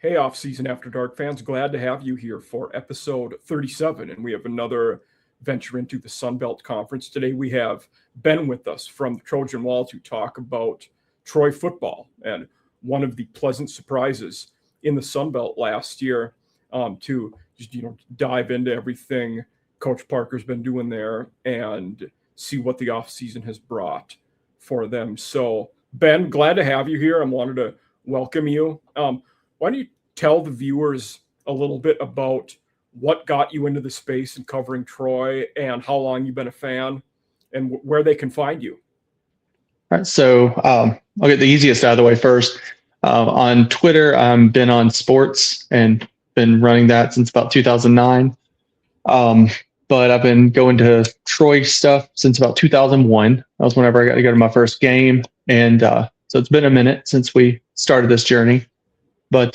Hey, Off-Season After Dark fans, glad to have you here for episode 37. And we have another venture into the Sun Belt Conference. Today we have Ben with us from the Trojan Wall to talk about Troy football and one of the pleasant surprises in the Sun Belt last year, to just dive into everything Coach Parker's been doing there and see what the offseason has brought for them. So, Ben, glad to have you here. I wanted to welcome you. Why don't you tell the viewers a little bit about what got you into the space and covering Troy and how long you've been a fan and where they can find you? All right, so I'll get the easiest out of the way first. On Twitter, I've been on sports and been running that since about 2009. But I've been going to Troy stuff since about 2001. That was whenever I got to go to my first game. And so it's been a minute since we started this journey. But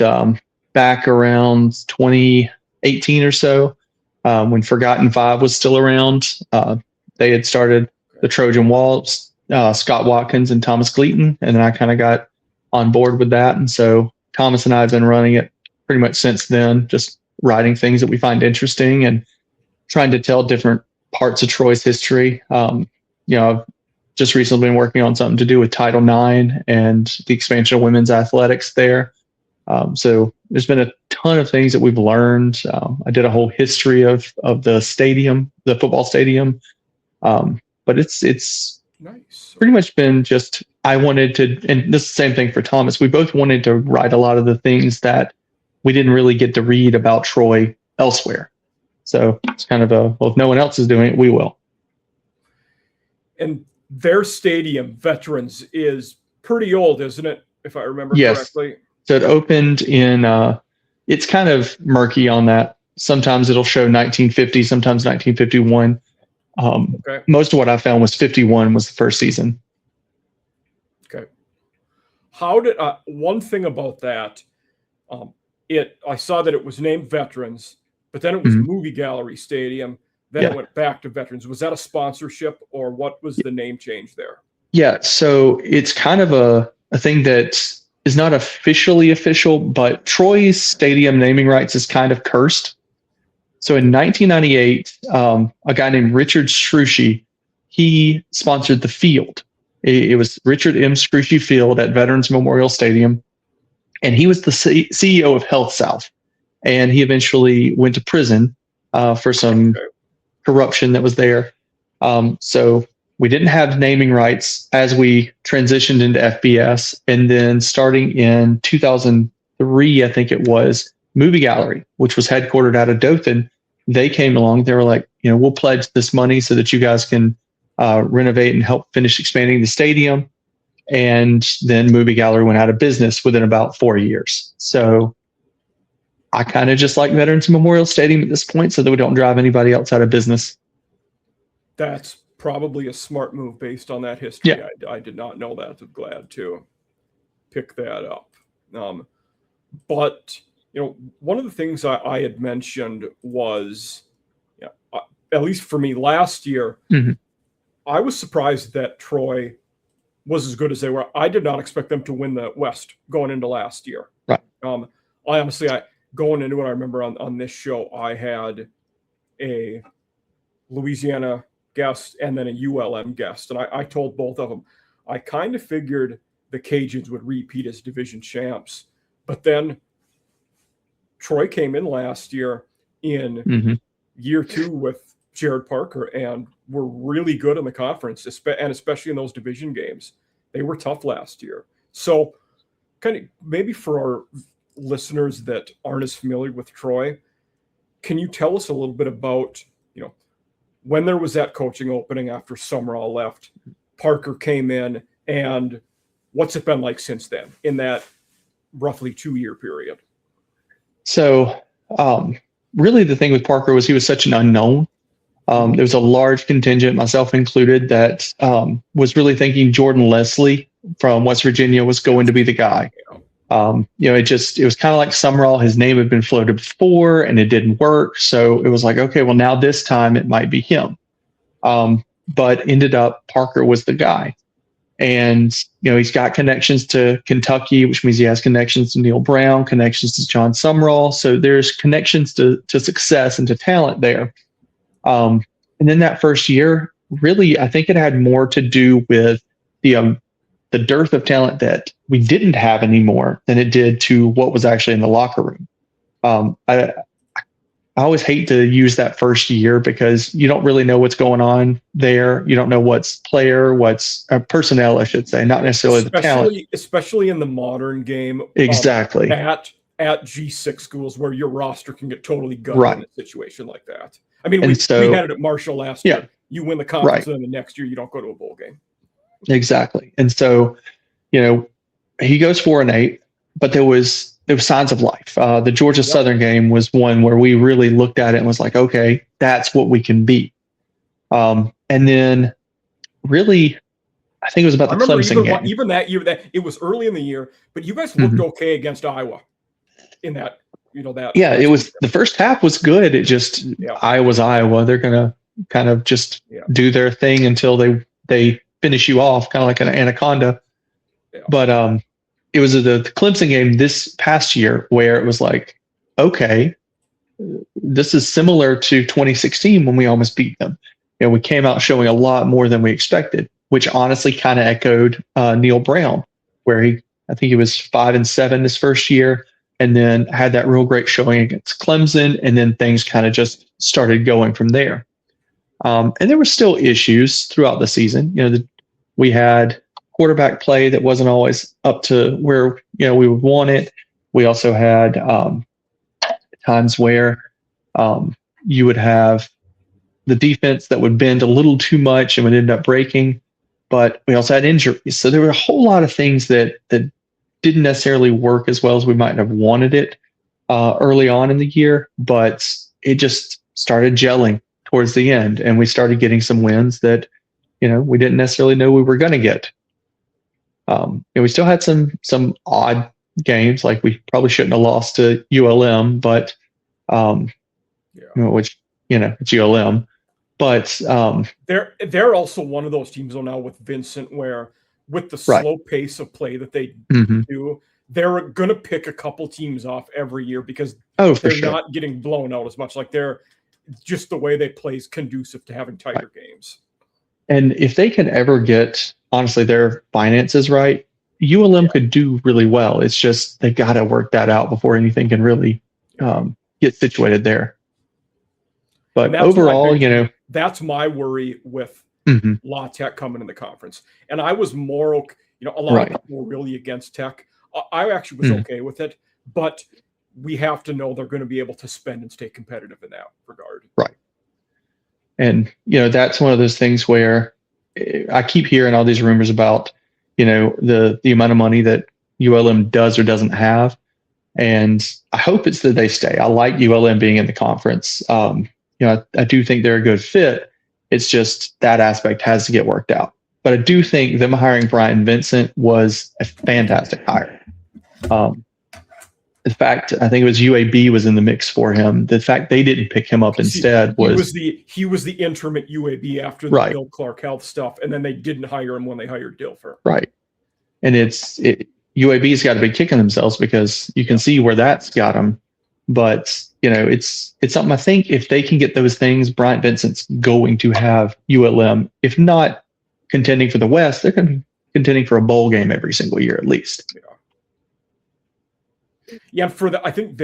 back around 2018 or so, when Forgotten Five was still around, they had started the Trojan Wall, Scott Watkins and Thomas Gleaton, and then I kind of got on board with that. And so Thomas and I have been running it pretty much since then, just writing things that we find interesting and trying to tell different parts of Troy's history. I've just recently been working on something to do with Title IX and the expansion of women's athletics there. So there's been a ton of things that we've learned. I did a whole history of the stadium, the football stadium. But it's nice. Pretty much been just, I wanted to, and this is the same thing for Thomas. We both wanted to write a lot of the things that we didn't really get to read about Troy elsewhere. So it's kind of well, if no one else is doing it, we will. And their stadium, Veterans, is pretty old, isn't it? If I remember correctly. So it opened in, it's kind of murky on that. Sometimes it'll show 1950, sometimes 1951. Okay. Most of what I found was 51 was the first season. Okay. How did, one thing about that, I saw that it was named Veterans, but then it was Movie Gallery Stadium. Then it went back to Veterans. Was that a sponsorship or what was the name change there? Yeah. So it's kind of a thing that is not officially official, but Troy's stadium naming rights is kind of cursed. So in 1998, a guy named Richard Scrushy, he sponsored the field. It was Richard M. Scrushy Field at Veterans Memorial Stadium. And he was the CEO of Health South. And he eventually went to prison for some corruption that was there. So we didn't have naming rights as we transitioned into FBS. And then starting in 2003, I think it was, Movie Gallery, which was headquartered out of Dothan, they came along. They were like, we'll pledge this money so that you guys can renovate and help finish expanding the stadium. And then Movie Gallery went out of business within about 4 years. So I kind of just like Veterans Memorial Stadium at this point so that we don't drive anybody else out of business. That's probably a smart move based on that history. Yeah. I did not know that. I'm glad to pick that up. But one of the things I had mentioned was, at least for me last year, I was surprised that Troy was as good as they were. I did not expect them to win the West going into last year. Right. Going into it, I remember on this show, I had a Louisiana guest and then a ULM guest. And I told both of them, I kind of figured the Cajuns would repeat as division champs. But then Troy came in last year in year two with Gerad Parker and were really good in the conference, and especially in those division games. They were tough last year. So kind of maybe for our listeners that aren't as familiar with Troy, can you tell us a little bit about, when there was that coaching opening after Summerall left, Parker came in, and what's it been like since then in that roughly 2-year period? So really the thing with Parker was he was such an unknown. There was a large contingent, myself included, that was really thinking Jordan Leslie from West Virginia was going to be the guy. It was kind of like Summerall. His name had been floated before and it didn't work. So it was like, okay, well, now this time it might be him. But ended up Parker was the guy. And, he's got connections to Kentucky, which means he has connections to Neil Brown, connections to John Sumrall. So there's connections to success and to talent there. And then that first year, really, I think it had more to do with the dearth of talent that we didn't have anymore than it did to what was actually in the locker room. I always hate to use that first year because you don't really know what's going on there. You don't know what's personnel, I should say, not necessarily the talent. Especially in the modern game. Exactly. At G6 schools where your roster can get totally gutted in a situation like that. I mean, we had it at Marshall last year. You win the conference, and then the next year you don't go to a bowl game. Exactly. And so, he goes 4-8, but there was signs of life. The Georgia Southern game was one where we really looked at it and was like, okay, that's what we can be. And then really, I think it was about the Clemson game. Even that year, that it was early in the year, but you guys looked okay against Iowa in that, that. Yeah, it was, the first half was good. It just, Iowa's Iowa. They're going to kind of just do their thing until they finish you off, kind of like an anaconda. Yeah. But it was the Clemson game this past year where it was like, okay, this is similar to 2016 when we almost beat them. We came out showing a lot more than we expected, which honestly kind of echoed Neil Brown, where I think he was 5-7 this first year, and then had that real great showing against Clemson, and then things kind of just started going from there. And there were still issues throughout the season. We had quarterback play that wasn't always up to where we would want it. We also had times where you would have the defense that would bend a little too much and would end up breaking. But we also had injuries, so there were a whole lot of things that didn't necessarily work as well as we might have wanted it early on in the year. But it just started gelling towards the end, and we started getting some wins that we didn't necessarily know we were going to get. And we still had some odd games, like we probably shouldn't have lost to ULM, but which it's ULM. But they're also one of those teams now with Vincent, where with the slow pace of play that they do, they're going to pick a couple teams off every year because they're not getting blown out as much. Like they're just the way they play is conducive to having tighter games. And if they can ever get, honestly, their finances right, ULM could do really well. It's just they got to work that out before anything can really get situated there. But overall, that's my worry with La Tech coming in the conference. And I was more, a lot of people were really against Tech. I actually was okay with it, but we have to know they're going to be able to spend and stay competitive in that regard. Right. And, that's one of those things where I keep hearing all these rumors about, the amount of money that ULM does or doesn't have. And I hope it's that they stay. I like ULM being in the conference. I do think they're a good fit. It's just that aspect has to get worked out. But I do think them hiring Brian Vincent was a fantastic hire. In fact, I think it was UAB was in the mix for him. The fact they didn't pick him up instead he was the interim at UAB after the Bill Clark Health stuff, and then they didn't hire him when they hired Dilfer. Right, and UAB's got a big kick in themselves because you can see where that's got them. But it's something I think if they can get those things, Bryant Vincent's going to have ULM, if not contending for the West, they're going to be contending for a bowl game every single year at least. Yeah, I think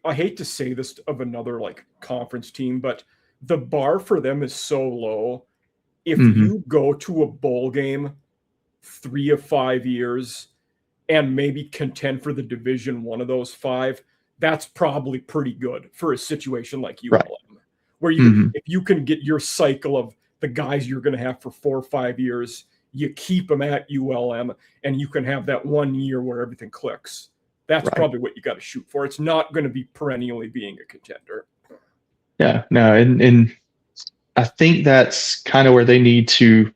I hate to say this of another conference team, but the bar for them is so low. If you go to a bowl game 3 of 5 years and maybe contend for the Division I of those 5, that's probably pretty good for a situation like ULM, where if you can get your cycle of the guys you're going to have for 4 or 5 years, you keep them at ULM, and you can have that 1 year where everything clicks. That's probably what you got to shoot for. It's not going to be perennially being a contender. Yeah, no, and I think that's kind of where they need to,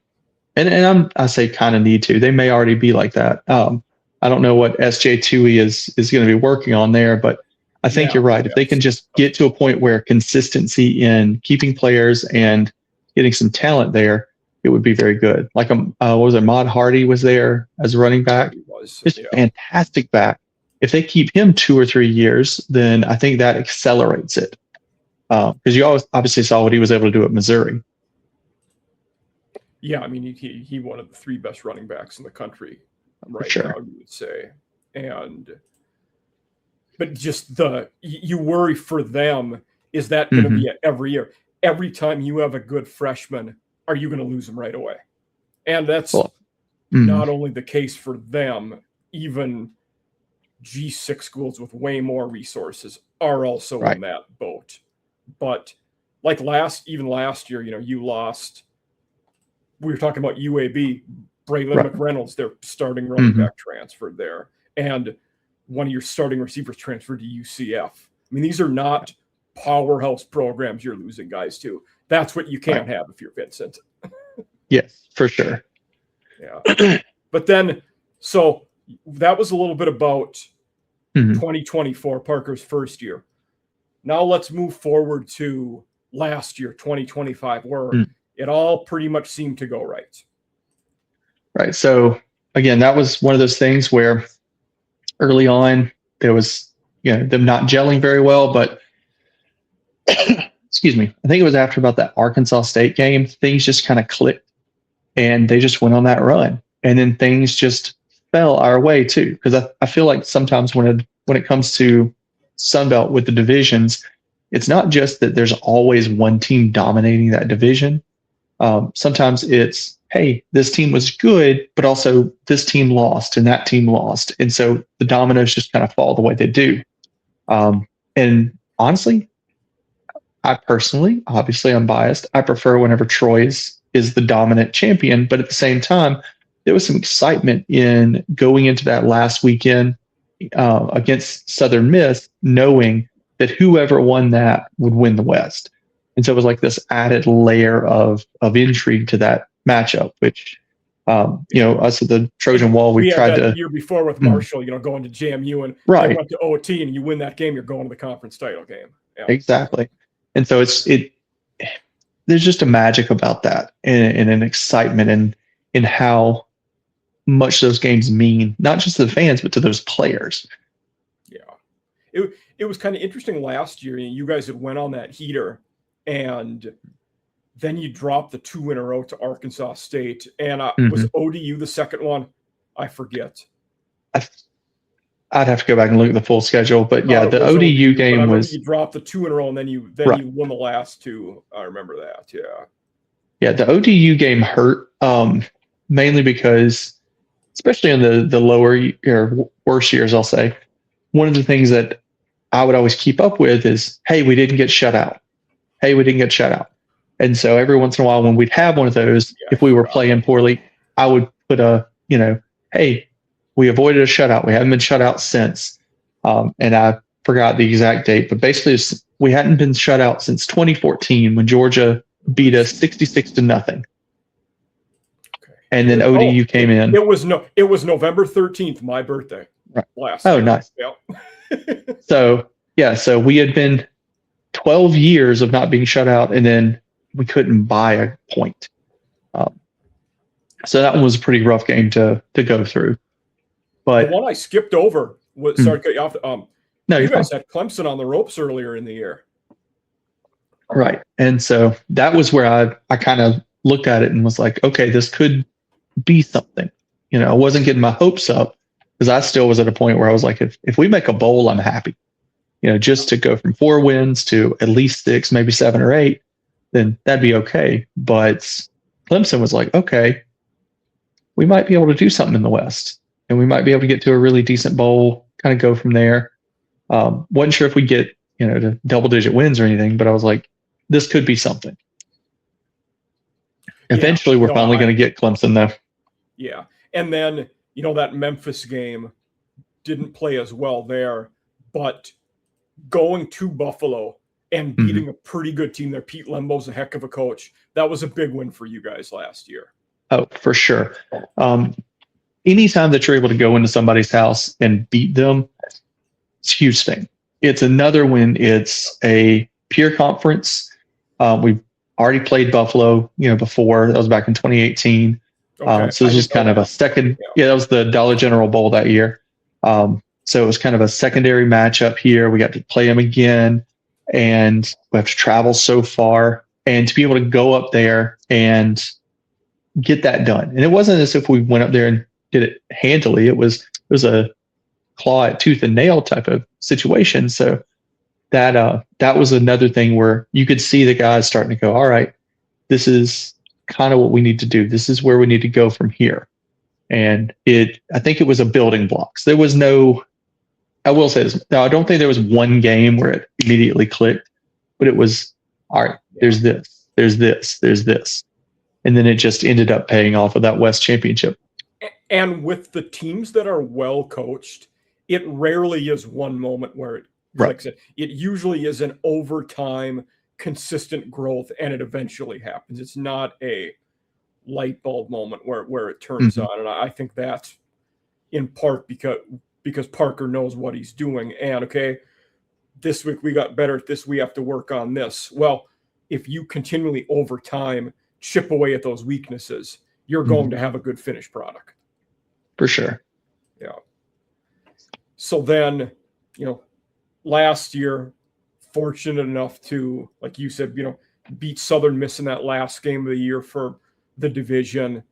and I say kind of need to. They may already be like that. I don't know what SJ Tui is going to be working on there, but I think you're right. If they can just get to a point where consistency in keeping players and getting some talent there, it would be very good. Like what was it? Ahmad Hardy was there as a running back. He was, Just fantastic back. If they keep him 2 or 3 years, then I think that accelerates it. Because you obviously saw what he was able to do at Missouri. Yeah, I mean, he one of the 3 best running backs in the country right Sure. now, you would say. But just you worry for them, is that going to be every year? Every time you have a good freshman, are you going to lose them right away? And that's not only the case for them, even G6 schools with way more resources are also in that boat. But like last year, you lost. We were talking about UAB, Braylon McReynolds, their starting running back transferred there, and one of your starting receivers transferred to UCF. I mean, these are not powerhouse programs you're losing guys to. That's what you can't have if you're Vincent. Yes, for sure. Yeah. But then, so that was a little bit about 2024, Parker's first year. Now let's move forward to last year, 2025, where it all pretty much seemed to go right. Right. So again, that was one of those things where early on there was, them not gelling very well, but excuse me, I think it was after about that Arkansas State game, things just kind of clicked and they just went on that run. And then things just fell our way too. Because I feel like sometimes when it comes to Sunbelt with the divisions, it's not just that there's always one team dominating that division. Sometimes it's, hey, this team was good, but also this team lost and that team lost. And so the dominoes just kind of fall the way they do. And honestly, I personally, obviously I'm biased, I prefer whenever Troy is the dominant champion, but at the same time, there was some excitement in going into that last weekend against Southern Miss, knowing that whoever won that would win the West. And so it was like this added layer of intrigue to that matchup, which, us at the Trojan Wall, we tried to. The year before with Marshall, going to JMU and they went to OT and you win that game, you're going to the conference title game. Yeah. Exactly. And so there's just a magic about that and an excitement in how much those games mean, not just to the fans, but to those players. Yeah. It was kind of interesting last year. You guys had went on that heater and then you dropped the 2 in a row to Arkansas State. And was ODU the second one? I forget. I'd have to go back and look at the full schedule, but the ODU game was. You dropped the 2 in a row, and then you won the last 2. I remember that. Yeah. Yeah, the ODU game hurt mainly because, especially in the lower or worse years, I'll say, one of the things that I would always keep up with is, hey, we didn't get shut out. Hey, we didn't get shut out. And so every once in a while, when we'd have one of those, if we were playing poorly, I would put hey, we avoided a shutout. We haven't been shut out since. And I forgot the exact date, but basically we hadn't been shut out since 2014 when Georgia beat us 66-0. Okay. And then ODU came in. It was November 13th, my birthday. Right. Last year. Nice. Yep. So we had been 12 years of not being shut out, and then we couldn't buy a point. So that one was a pretty rough game to go through. But the one I skipped over was sorry to cut you off. No, you guys had Clemson on the ropes earlier in the year. Right. And so that was where I kind of looked at it and was like, okay, this could be something. I wasn't getting my hopes up because I still was at a point where I was like, if we make a bowl, I'm happy. Just to go from 4 wins to at least 6, maybe 7 or 8, then that'd be okay. But Clemson was like, okay, we might be able to do something in the West. And we might be able to get to a really decent bowl, kind of go from there. Wasn't sure if we get, to double-digit wins or anything, but I was like, this could be something. Eventually, we're finally going to get Clemson, though. Yeah. And then, that Memphis game didn't play as well there, but going to Buffalo and beating a pretty good team there, Pete Lembo's a heck of a coach. That was a big win for you guys last year. Oh, for sure. Anytime that you're able to go into somebody's house and beat them, it's a huge thing. It's another when it's a peer conference. We already played Buffalo, before. That was back in 2018. Okay. So it was just kind of a second. Yeah, that was the Dollar General Bowl that year. So it was kind of a secondary matchup here. We got to play them again, and we have to travel so far, and to be able to go up there and get that done. And it wasn't as if we went up there and did it handily. It was a claw at tooth and nail type of situation. So that was another thing where you could see the guys starting to go, all right, this is kind of what we need to do. This is where we need to go from here. And I think it was a building blocks. There was no, I will say this. Now, I don't think there was one game where it immediately clicked, but it was, all right, there's this, there's this, there's this. And then it just ended up paying off of that West Championship. And with the teams that are well coached, it rarely is one moment where it clicks. Right. It usually is an overtime, consistent growth, and it eventually happens. It's not a light bulb moment where it turns on. And I think that's in part because Parker knows what he's doing. And okay, this week we got better at this. We have to work on this. Well, if you continually over time chip away at those weaknesses, you're going to have a good finished product. For sure. Yeah. So then, last year, fortunate enough to, like you said, beat Southern Miss in that last game of the year for the division,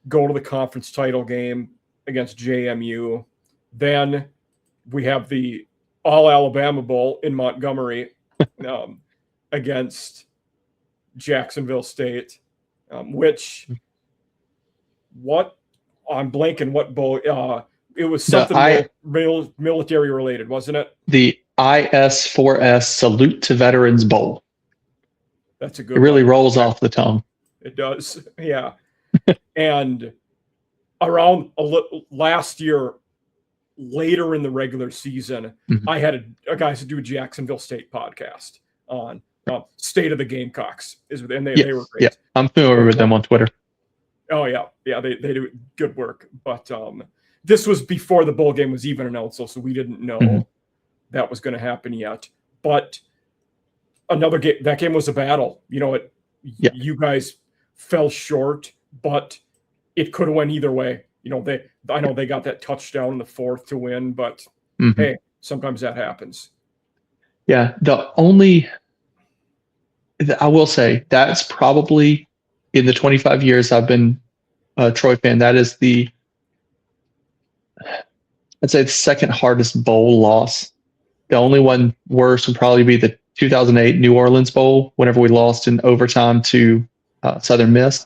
go to the conference title game against JMU. Then we have the All-Alabama Bowl in Montgomery against Jacksonville State, which I'm blanking what bowl. It was something military related, wasn't it? The IS4S Salute to Veterans Bowl. That's a good It really one. rolls off the tongue. It does, yeah. And around last year, later in the regular season, I had a guys to do a Jacksonville State podcast on State of the Gamecocks, and they were great. Yeah, I'm familiar with them on Twitter. Oh yeah, they do good work. But this was before the bowl game was even announced, so we didn't know that was going to happen yet. But another game, that game was a battle. You guys fell short, but it could have went either way. I know they got that touchdown in the fourth to win, but hey, sometimes that happens. Yeah, I will say that's probably in the 25 years I've been a Troy fan, that is I'd say the second hardest bowl loss. The only one worse would probably be the 2008 New Orleans Bowl, whenever we lost in overtime to Southern Miss.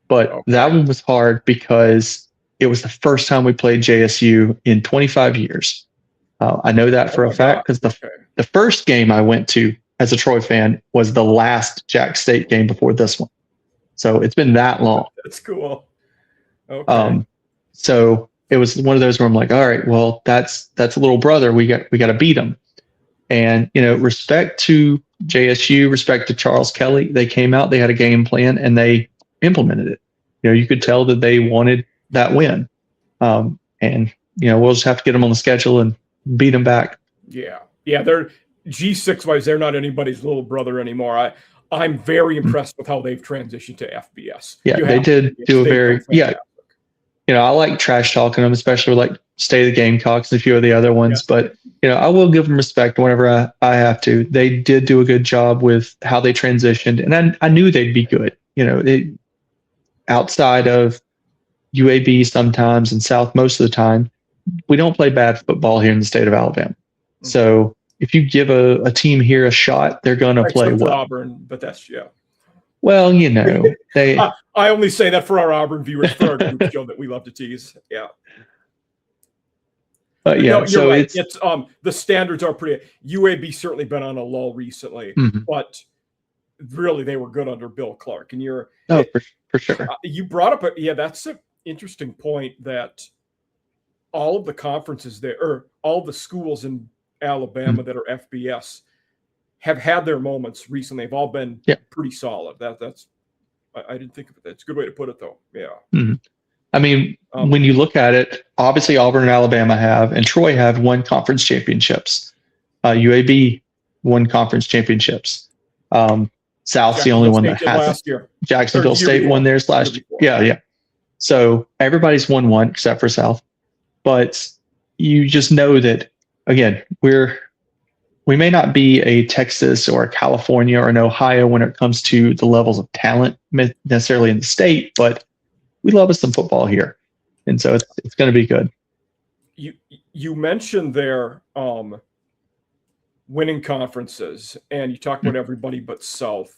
But that one was hard because it was the first time we played JSU in 25 years. I know that for a fact because the first game I went to as a Troy fan was the last Jack State game before this one. So it's been that long. That's cool. Okay. So it was one of those where I'm like, all right, well, that's a little brother. We got to beat him. And, respect to JSU, respect to Charles Kelly. They came out, they had a game plan, and they implemented it. You could tell that they wanted that win. And, we'll just have to get them on the schedule and beat them back. Yeah. Yeah. They're G6 wise. They're not anybody's little brother anymore. I'm very impressed with how they've transitioned to FBS. Yeah, they did do a very, I like trash talking them, especially with like State of the Gamecocks and a few of the other ones. Yeah. But, I will give them respect whenever I have to. They did do a good job with how they transitioned. And I knew they'd be good. Outside of UAB sometimes and South most of the time, we don't play bad football here in the state of Alabama. So if you give a team here a shot, they're going to play well. Auburn, but that's Well, they. I only say that for our Auburn viewers, for our group show that we love to tease. Yeah. You're so right. It's the standards are pretty. UAB certainly been on a lull recently, but really they were good under Bill Clark. And for sure. You brought up that's an interesting point that all of the conferences there, or all the schools in Alabama that are FBS, have had their moments recently. They've all been pretty solid. That's I didn't think of it. That's a good way to put it, though. Yeah. I mean, when you look at it, obviously Auburn and Alabama have, and Troy have won conference championships. UAB won conference championships. South's the only one that State did hasn't. last year. Jacksonville Or year State before. won theirs last year. Yeah. So everybody's won one except for South. But you just know that, again, we may not be a Texas or a California or an Ohio when it comes to the levels of talent necessarily in the state, but we love us some football here. And so it's going to be good. You mentioned their winning conferences, and you talked about everybody but South.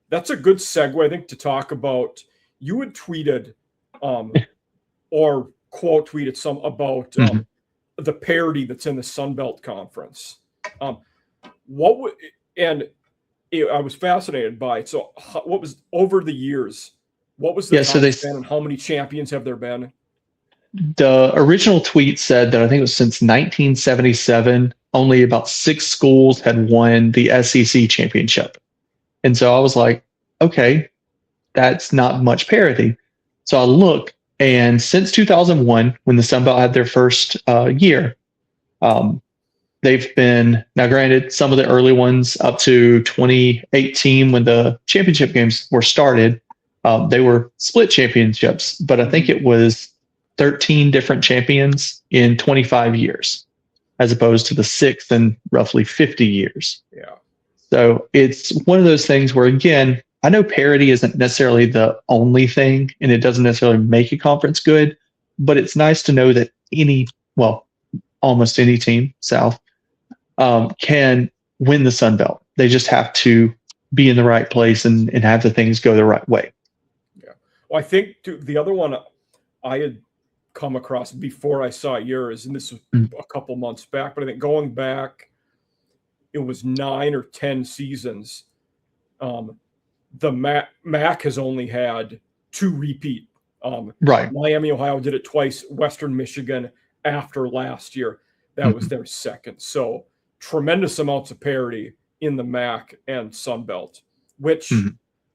That's a good segue, I think, to talk about. You had tweeted or quote tweeted some about the parity that's in the Sun Belt Conference. I was fascinated by it. So, what was over the years? What was the top 10 and how many champions have there been? The original tweet said that I think it was since 1977, only about 6 schools had won the SEC championship. And so I was like, okay, that's not much parity. So I look, and since 2001, when the Sun Belt had their first year, they've been, now granted, some of the early ones up to 2018 when the championship games were started, they were split championships, but I think it was 13 different champions in 25 years, as opposed to the 6 in roughly 50 years. Yeah. So it's one of those things where, again, I know parity isn't necessarily the only thing, and it doesn't necessarily make a conference good, but it's nice to know that almost any team, South, can win the Sun Belt. They just have to be in the right place and have the things go the right way. Yeah. Well, I think the other one I had come across before I saw yours, and this was a couple months back, but I think going back, it was 9 or 10 seasons. The MAC has only had 2 repeat. Right. Miami, Ohio did it twice. Western Michigan after last year, that was their second. So tremendous amounts of parity in the MAC and Sun Belt, which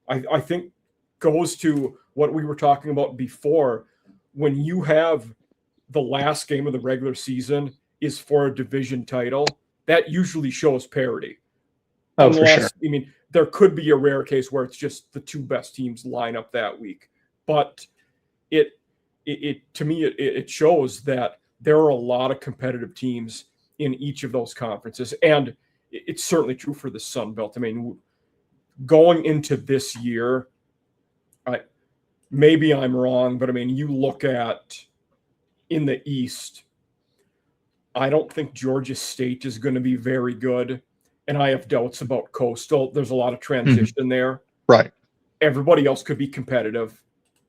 I think goes to what we were talking about before. When you have the last game of the regular season is for a division title, that usually shows parity. Oh, for sure. I mean, there could be a rare case where it's just the 2 best teams line up that week. But it to me, it shows that there are a lot of competitive teams in each of those conferences. And it's certainly true for the Sun Belt. I mean, going into this year, maybe I'm wrong, but I mean, you look at in the East, I don't think Georgia State is going to be very good. And I have doubts about Coastal. There's a lot of transition there. Right. Everybody else could be competitive.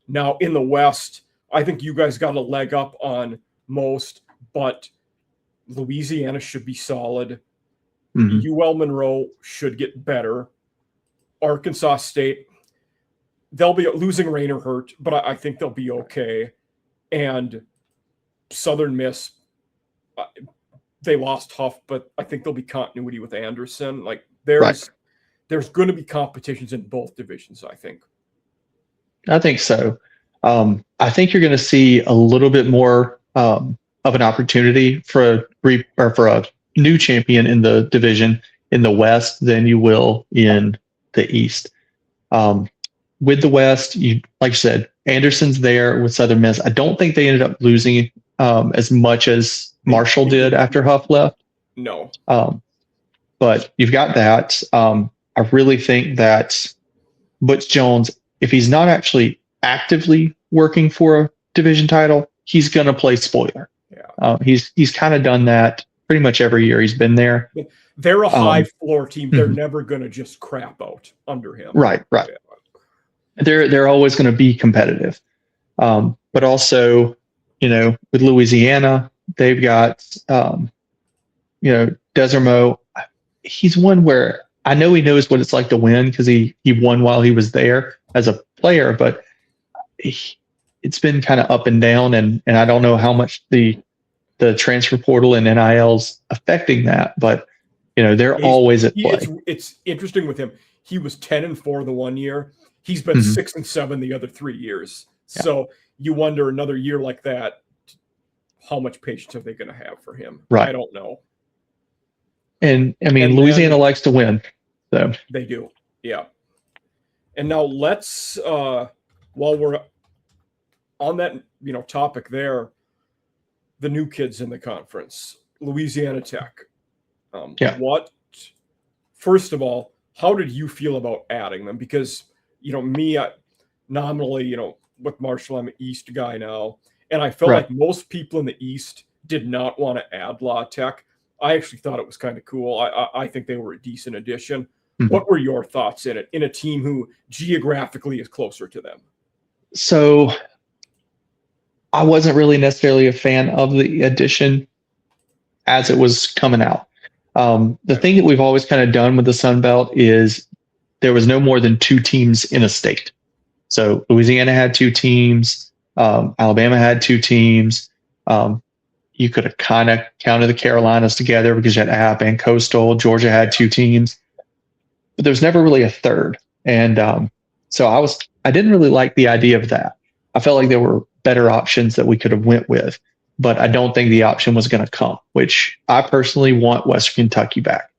Now, in the West, I think you guys got a leg up on most, but Louisiana should be solid. UL Monroe should get better. Arkansas State, they'll be losing Rainer hurt, but I think they'll be okay. And Southern Miss, they lost Huff, but I think there'll be continuity with Anderson. Like there's going to be competitions in both divisions, I think. I think so. I think you're going to see a little bit more of an opportunity for a new champion in the division in the West than you will in the East. With the West, like you said, Anderson's there with Southern Miss. I don't think they ended up losing as much as Marshall did after Huff left. No. But you've got that. I really think that Butch Jones, if he's not actually actively working for a division title, he's going to play spoiler. Yeah. He's kind of done that pretty much every year he's been there. They're a high floor team. They're never going to just crap out under him. Right. Yeah. They're always going to be competitive. But also, with Louisiana, they've got, Desermo. He's one where I know he knows what it's like to win because he won while he was there as a player, but it's been kind of up and down, and I don't know how much the transfer portal and NIL's affecting that, but they're always at play. It's interesting with him. He was 10-4 the one year. He's been 6-7 the other 3 years. Yeah. So you wonder another year like that, how much patience are they going to have for him? Right. I don't know. And I mean, Louisiana likes to win. So they do. Yeah. And now let's, while we're on that, topic there, the new kids in the conference, Louisiana Tech. Yeah. First of all, how did you feel about adding them? Because, me, nominally, with Marshall, I'm an East guy now. And I felt like most people in the East did not want to add La Tech. I actually thought it was kind of cool. I think they were a decent addition. Mm-hmm. What were your thoughts in it, in a team who geographically is closer to them? So I wasn't really necessarily a fan of the addition as it was coming out. The thing that we've always kind of done with the Sun Belt is there was no more than 2 teams in a state. So Louisiana had 2 teams. Alabama had 2 teams. You could have kind of counted the Carolinas together because you had App and Coastal. Georgia had 2 teams, but there was never really a third. And so I didn't really like the idea of that. I felt like there were better options that we could have went with, but I don't think the option was going to come, which I personally want Western Kentucky back.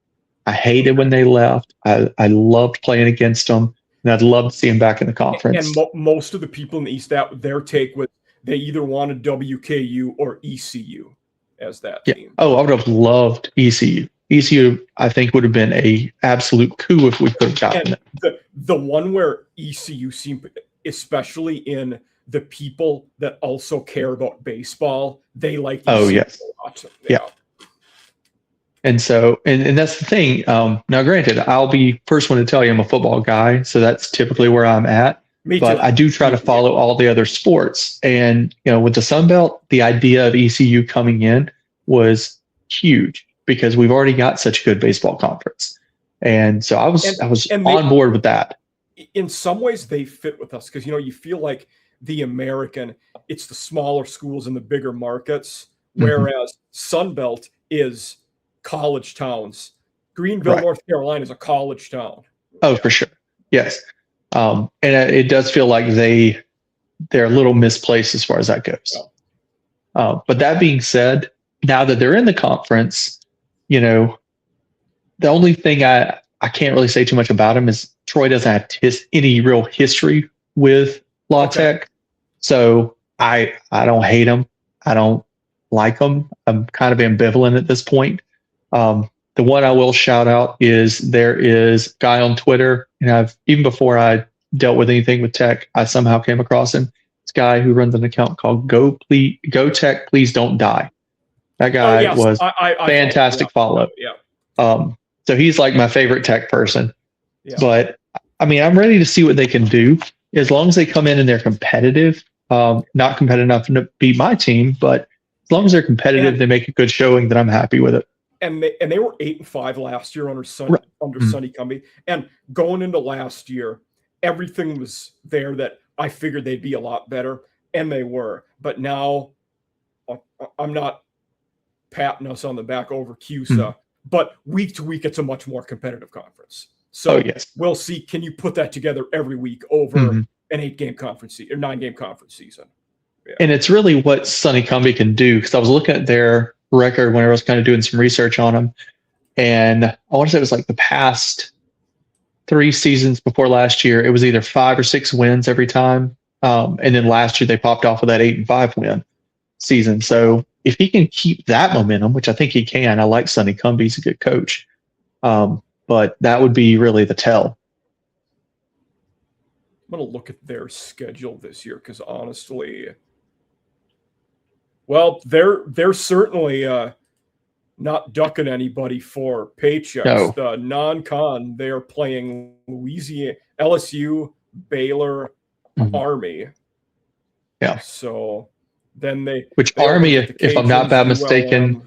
I hated when they left. I loved playing against them, and I'd love to see them back in the conference. And most of the people in the East, their take was they either wanted WKU or ECU as that team. Oh, I would have loved ECU. ECU, I think, would have been a absolute coup if we could have gotten it. The one where ECU seemed, especially in the people that also care about baseball, they like ECU a lot. Yeah. And so, and that's the thing. Now, granted, I'll be first one to tell you I'm a football guy, so that's typically where I'm at. Me but too. I do try to follow all the other sports. And, with the Sun Belt, the idea of ECU coming in was huge because we've already got such a good baseball conference. And so I was on board with that. In some ways, they fit with us because, you feel like the American, it's the smaller schools in the bigger markets, whereas Sun Belt is college towns. Greenville, North Carolina is a college town. Oh, for sure. Yes. And it does feel like they're a little misplaced as far as that goes. But that being said, now that they're in the conference, the only thing I can't really say too much about them is Troy doesn't have any real history with La Tech. So I don't hate them. I don't like them. I'm kind of ambivalent at this point. The one I will shout out is there is a guy on Twitter, and even before I dealt with anything with tech, I somehow came across him. This guy who runs an account called Go Tech, Please Don't Die. That guy was fantastic follow. Yeah. So he's like my favorite tech person. Yeah. But I mean, I'm ready to see what they can do as long as they come in and they're competitive. Not competitive enough to beat my team, but as long as they're competitive, they make a good showing, then I'm happy with it. And they were 8-5 last year under Sonny Cumbie. And going into last year, everything was there that I figured they'd be a lot better, and they were. But now I'm not patting us on the back over CUSA, but week to week, it's a much more competitive conference. So we'll see. Can you put that together every week over an 8-game conference or 9-game conference season? Yeah. And it's really what Sonny Cumbie can do, because I was looking at their record whenever I was kind of doing some research on them, and I want to say it was like the past 3 seasons before last year, it was either 5 or 6 wins every time, and then last year they popped off with that 8-5 win season. So if he can keep that momentum, which I think he can, I like Sonny Cumbie, he's a good coach, but that would be really the tell. I'm going to look at their schedule this year because honestly, well, they're certainly not ducking anybody for paychecks. No. The non-con, they're playing Louisiana, LSU, Baylor, Army. Yeah. So then they Army, if I'm not bad mistaken,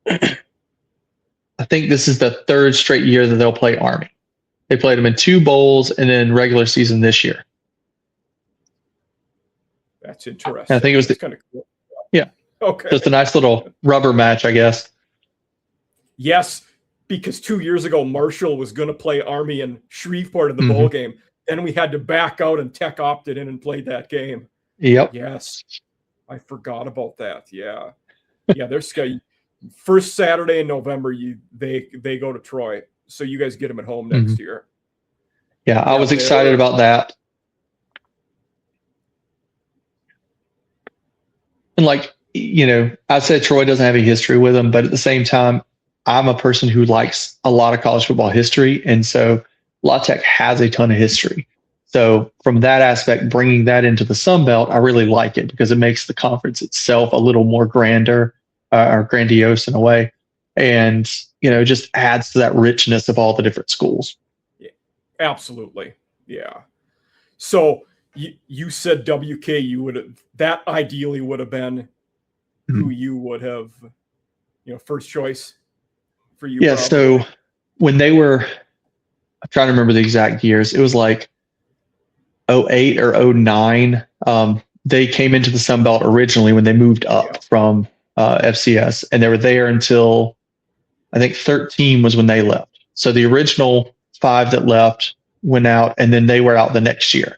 I think this is the 3rd straight year that they'll play Army. They played them in 2 bowls and then regular season this year. That's interesting. And I think it was kind of cool. Yeah. Okay. Just a nice little rubber match, I guess. Yes, because 2 years ago, Marshall was going to play Army in Shreveport in the bowl game. Then we had to back out, and Tech opted in and played that game. Yep. Yes. I forgot about that. Yeah. Yeah, they're scheduled. First Saturday in November, they go to Troy. So you guys get them at home next year. Yeah, I was excited about that. And like, I said Troy doesn't have a history with them, but at the same time, I'm a person who likes a lot of college football history. And so La Tech has a ton of history. So from that aspect, bringing that into the Sun Belt, I really like it because it makes the conference itself a little more grander or grandiose in a way. And, just adds to that richness of all the different schools. Yeah, absolutely. Yeah. So you said WK, that ideally would have been who you would have, first choice for you. Yeah. Probably. So when they were, I'm trying to remember the exact years, it was like 08 or 09. They came into the Sun Belt originally when they moved up from FCS, and they were there until I think 13 was when they left. So the original 5 that left went out, and then they were out the next year.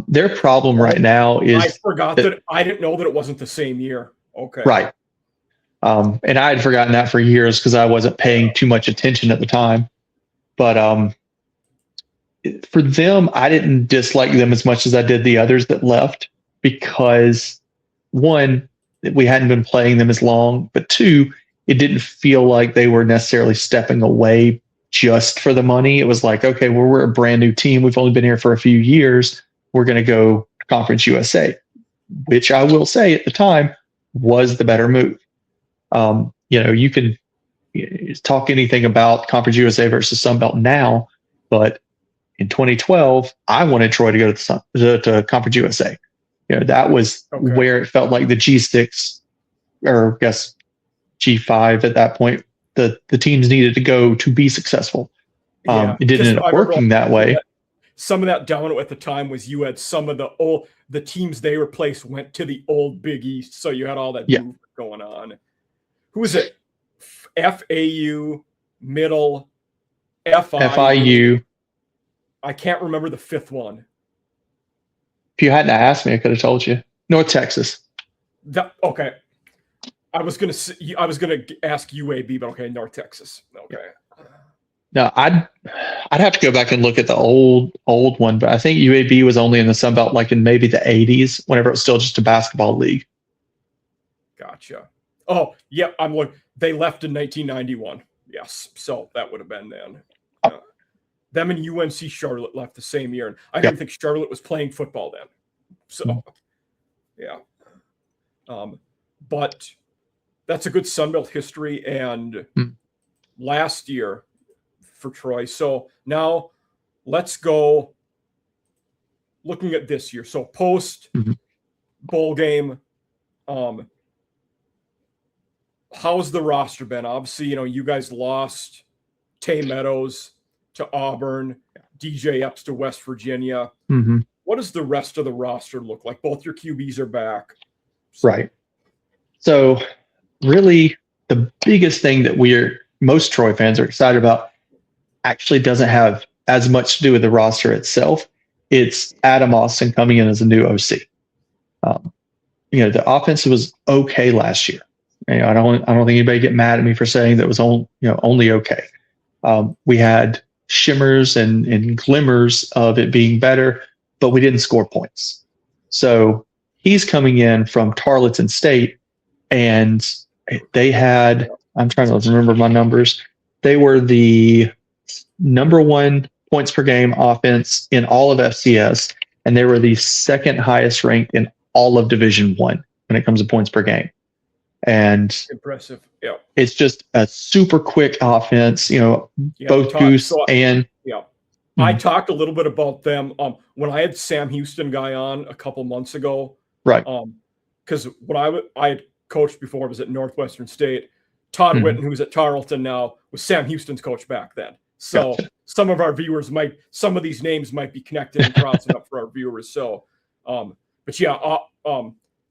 Their problem right now is I forgot that I didn't know that it wasn't the same year. Okay. Right. And I had forgotten that for years because I wasn't paying too much attention at the time. But for them, I didn't dislike them as much as I did the others that left because, one, we hadn't been playing them as long, but two, it didn't feel like they were necessarily stepping away just for the money. It was like, okay, well, we're a brand new team. We've only been here for a few years. We're going to go Conference USA, which I will say at the time was the better move. You can talk anything about Conference USA versus Sun Belt now, but in 2012, I wanted Troy to go to Conference USA. That was where it felt like the G6, or I guess G5 at that point, the teams needed to go to be successful. It didn't end up working that way. Some of that down at the time was you had some of the teams they replaced went to the old Big East, so you had all that movement going on. Who was it? FAU, Middle, FIU. I can't remember the fifth one. If you hadn't asked me, I could have told you. North Texas. Okay. I was gonna ask UAB, but okay, North Texas. Okay. No, I'd have to go back and look at the old one, but I think UAB was only in the Sun Belt like in maybe the 80s, whenever it was still just a basketball league. Gotcha. Oh, yeah, I'm looking. They left in 1991. Yes, so that would have been then. Them and UNC Charlotte left the same year, and I didn't think Charlotte was playing football then. So, yeah. But that's a good Sun Belt history, and last year for Troy. So now let's go looking at this year. So post bowl game, how's the roster been? Obviously, you guys lost Tay Meadows to Auburn, DJ Epps to West Virginia. What does the rest of the roster look like? Both your QBs are back. Right. So really the biggest thing that most Troy fans are excited about actually doesn't have as much to do with the roster itself. It's Adam Austin coming in as a new OC. The offense was okay last year. I don't think anybody get mad at me for saying that was only okay. We had shimmers and glimmers of it being better, but we didn't score points. So he's coming in from Tarleton State, and they had, I'm trying to remember my numbers, they were the number 1 points per game offense in all of FCS, and they were the second highest ranked in all of Division I when it comes to points per game. And impressive. Yeah. It's just a super quick offense, both Goose and. Yeah. I talked a little bit about them when I had Sam Houston guy on a couple months ago. Right. Because when I had coached before, was at Northwestern State. Todd Witten, who's at Tarleton now, was Sam Houston's coach back then. So some of our viewers some of these names might be connected and crossing up for our viewers. So, but yeah,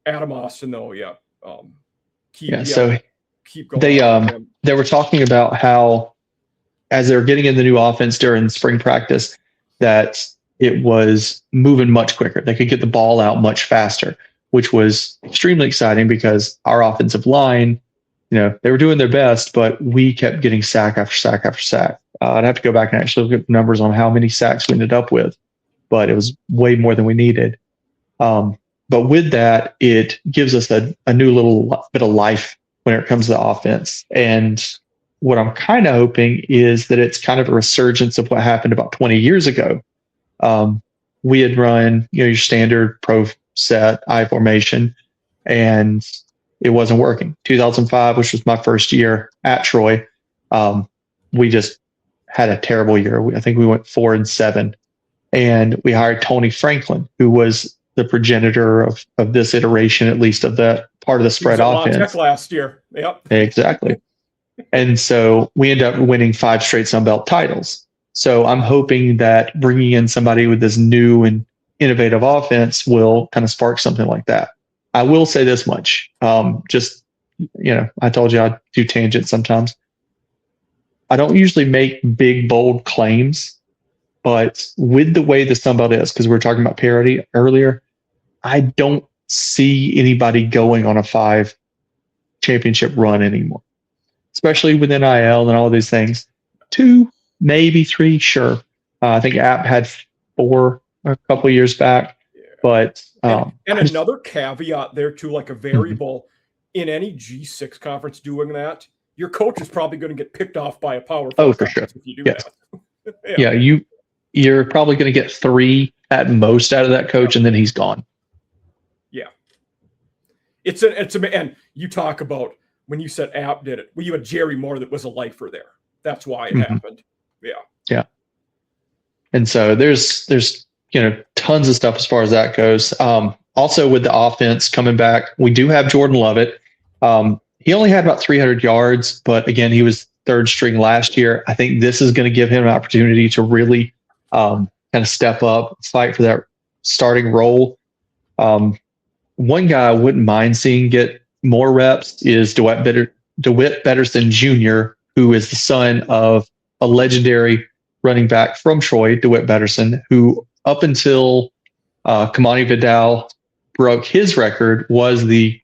Adam Austin though, yeah. Keep going. They were talking about how, as they were getting in the new offense during spring practice, that it was moving much quicker. They could get the ball out much faster, which was extremely exciting because our offensive line, they were doing their best, but we kept getting sack after sack after sack. I'd have to go back and actually look at the numbers on how many sacks we ended up with, but it was way more than we needed. But with that, it gives us a new little bit of life when it comes to the offense. And what I'm kind of hoping is that it's kind of a resurgence of what happened about 20 years ago. We had run, your standard pro set I formation, and it wasn't working. 2005, which was my first year at Troy, we just had a terrible year. I think we went 4-7, and we hired Tony Franklin, who was the progenitor of this iteration, at least of that part of the spread offense. Last year. Yep. Exactly. And so we end up winning 5 straight Sun Belt titles. So I'm hoping that bringing in somebody with this new and innovative offense will kind of spark something like that. I will say this much. I told you I do tangents sometimes. I don't usually make big, bold claims, but with the way the Sun Belt is, because we were talking about parity earlier, I don't see anybody going on a 5 championship run anymore, especially with NIL and all these things. 2, maybe 3, sure. I think App had 4 a couple of years back, but another caveat there too, like a variable in any G6 conference doing that, your coach is probably going to get picked off by a Power 4 for sure. If you do that. Yeah, you're probably going to get 3 at most out of that coach, and then he's gone. Yeah, it's and you talk about when you said App did it. Well, you had Jerry Moore that was a lifer there. That's why it happened. Yeah. And so there's tons of stuff as far as that goes. Also with the offense coming back, we do have Jordan Lovett. He only had about 300 yards, but again, he was 3rd string last year. I think this is going to give him an opportunity to really kind of step up, fight for that starting role. One guy I wouldn't mind seeing get more reps is DeWitt Betterson Jr., who is the son of a legendary running back from Troy, DeWitt Betterson, who up until Kamani Vidal broke his record was the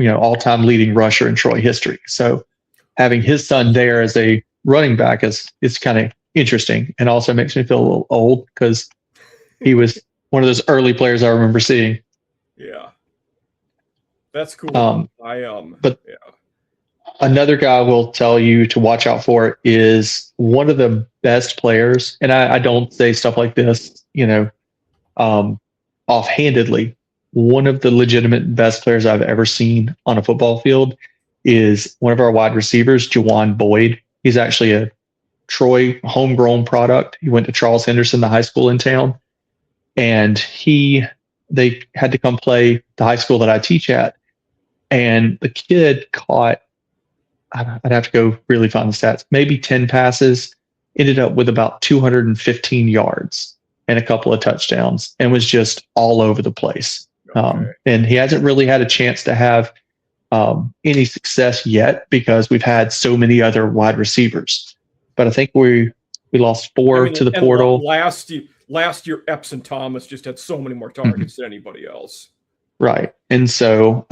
all-time leading rusher in Troy history. So having his son there as a running back is kind of interesting, and also makes me feel a little old because he was one of those early players I remember seeing. Yeah, that's cool. Another guy I will tell you to watch out for is one of the best players, and I don't say stuff like this, offhandedly. One of the legitimate best players I've ever seen on a football field is one of our wide receivers, Juwan Boyd. He's actually a Troy homegrown product. He went to Charles Henderson, the high school in town, and they had to come play the high school that I teach at, and the kid caught, I'd have to go really find the stats, maybe 10 passes, ended up with about 215 yards and a couple of touchdowns, and was just all over the place. And he hasn't really had a chance to have any success yet because we've had so many other wide receivers. But I think we lost 4 to the portal. Last year, Epson Thomas just had so many more targets than anybody else. Right. And so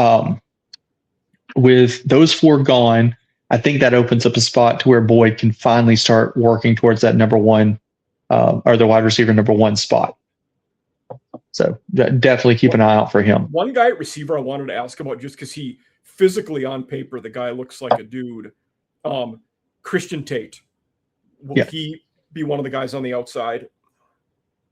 with those 4 gone, I think that opens up a spot to where Boyd can finally start working towards that number 1 or the wide receiver number 1 spot. So definitely keep an eye out for him. One guy at receiver I wanted to ask about, just because he physically on paper, the guy looks like a dude. Christian Tate. Will he be one of the guys on the outside?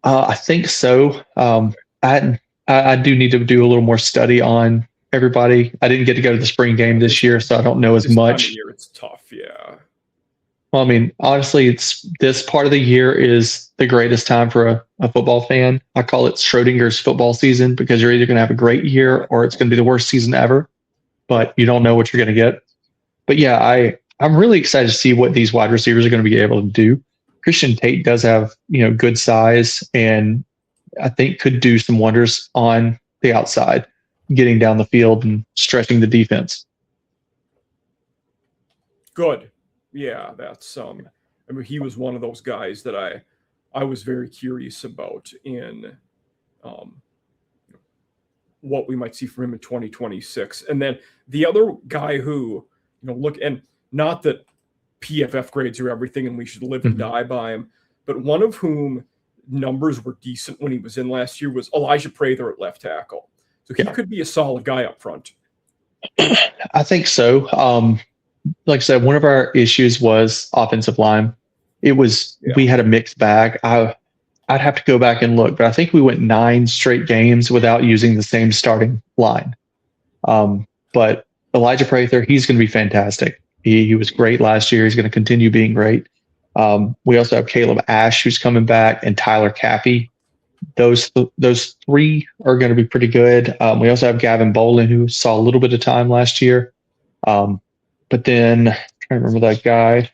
I think so. I do need to do a little more study on everybody. I didn't get to go to the spring game this year, so I don't know as much. Time of year, it's tough, yeah. Well, I mean, honestly, this part of the year is the greatest time for a football fan. I call it Schrodinger's football season because you're either going to have a great year or it's going to be the worst season ever, but you don't know what you're going to get. But yeah, I'm really excited to see what these wide receivers are going to be able to do. Christian Tate does have, good size, and I think could do some wonders on the outside, getting down the field and stretching the defense. Good. Yeah, that's he was one of those guys that I was very curious about in what we might see from him in 2026. And then the other guy who, look, and not that PFF grades are everything and we should live and Mhm. die by them. But one of whom numbers were decent when he was in last year was Elijah Prather at left tackle. So he Yeah. could be a solid guy up front. I think so. Like I said, one of our issues was offensive line. We had a mixed bag. I'd have to go back and look, but I think we went 9 straight games without using the same starting line. But Elijah Prather, he's going to be fantastic. He was great last year. He's going to continue being great. We also have Caleb Ash, who's coming back, and Tyler Cappy. Those 3 are going to be pretty good. We also have Gavin Bolin, who saw a little bit of time last year. But then I'm trying to remember that guy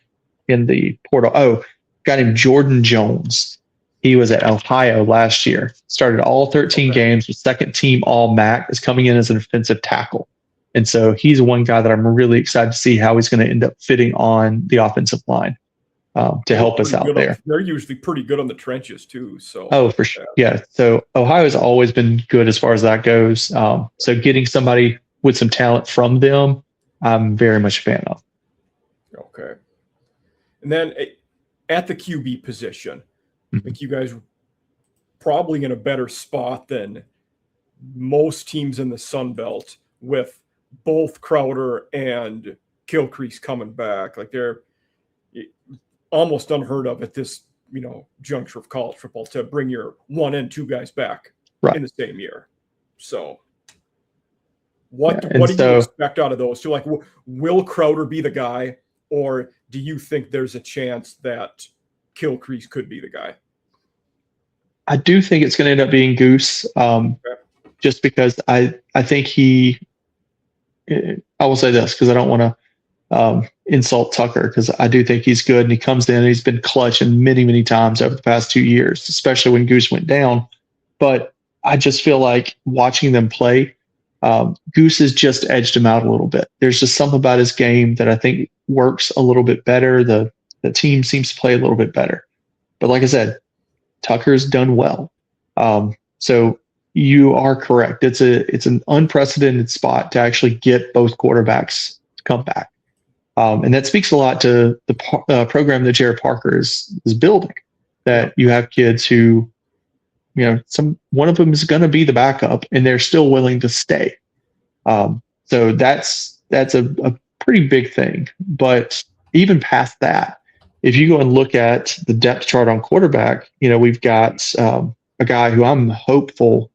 in the portal. Oh, a guy named Jordan Jones. He was at Ohio last year, started all 13 games, was second team All MAC, is coming in as an offensive tackle. And so he's one guy that I'm really excited to see how he's going to end up fitting on the offensive line to help us out there. They're usually pretty good on the trenches too. So for sure. Yeah. So Ohio's always been good as far as that goes. So getting somebody with some talent from them, I'm very much a fan of. Okay. And then at the QB position, I think you guys are probably in a better spot than most teams in the Sun Belt with both Crowder and Gilcrease coming back. Like they're almost unheard of at this, juncture of college football to bring your 1 and 2 guys back in the same year. So what do you expect out of those two? Like, will Crowder be the guy, or do you think there's a chance that Gilcrease could be the guy? I do think it's going to end up being Goose, just because I think I will say this because I don't want to insult Tucker, because I do think he's good and he comes in and he's been clutch in many, many times over the past 2 years, especially when Goose went down. But I just feel like watching them play, Goose has just edged him out a little bit. There's just something about his game that I think works a little bit better. The team seems to play a little bit better. But like I said, Tucker's done well. So you are correct. It's an unprecedented spot to actually get both quarterbacks to come back. And that speaks a lot to the program that Gerad Parker is building, that you have kids who, one of them is going to be the backup and they're still willing to stay. So that's a pretty big thing. But even past that, if you go and look at the depth chart on quarterback, we've got a guy who I'm hopeful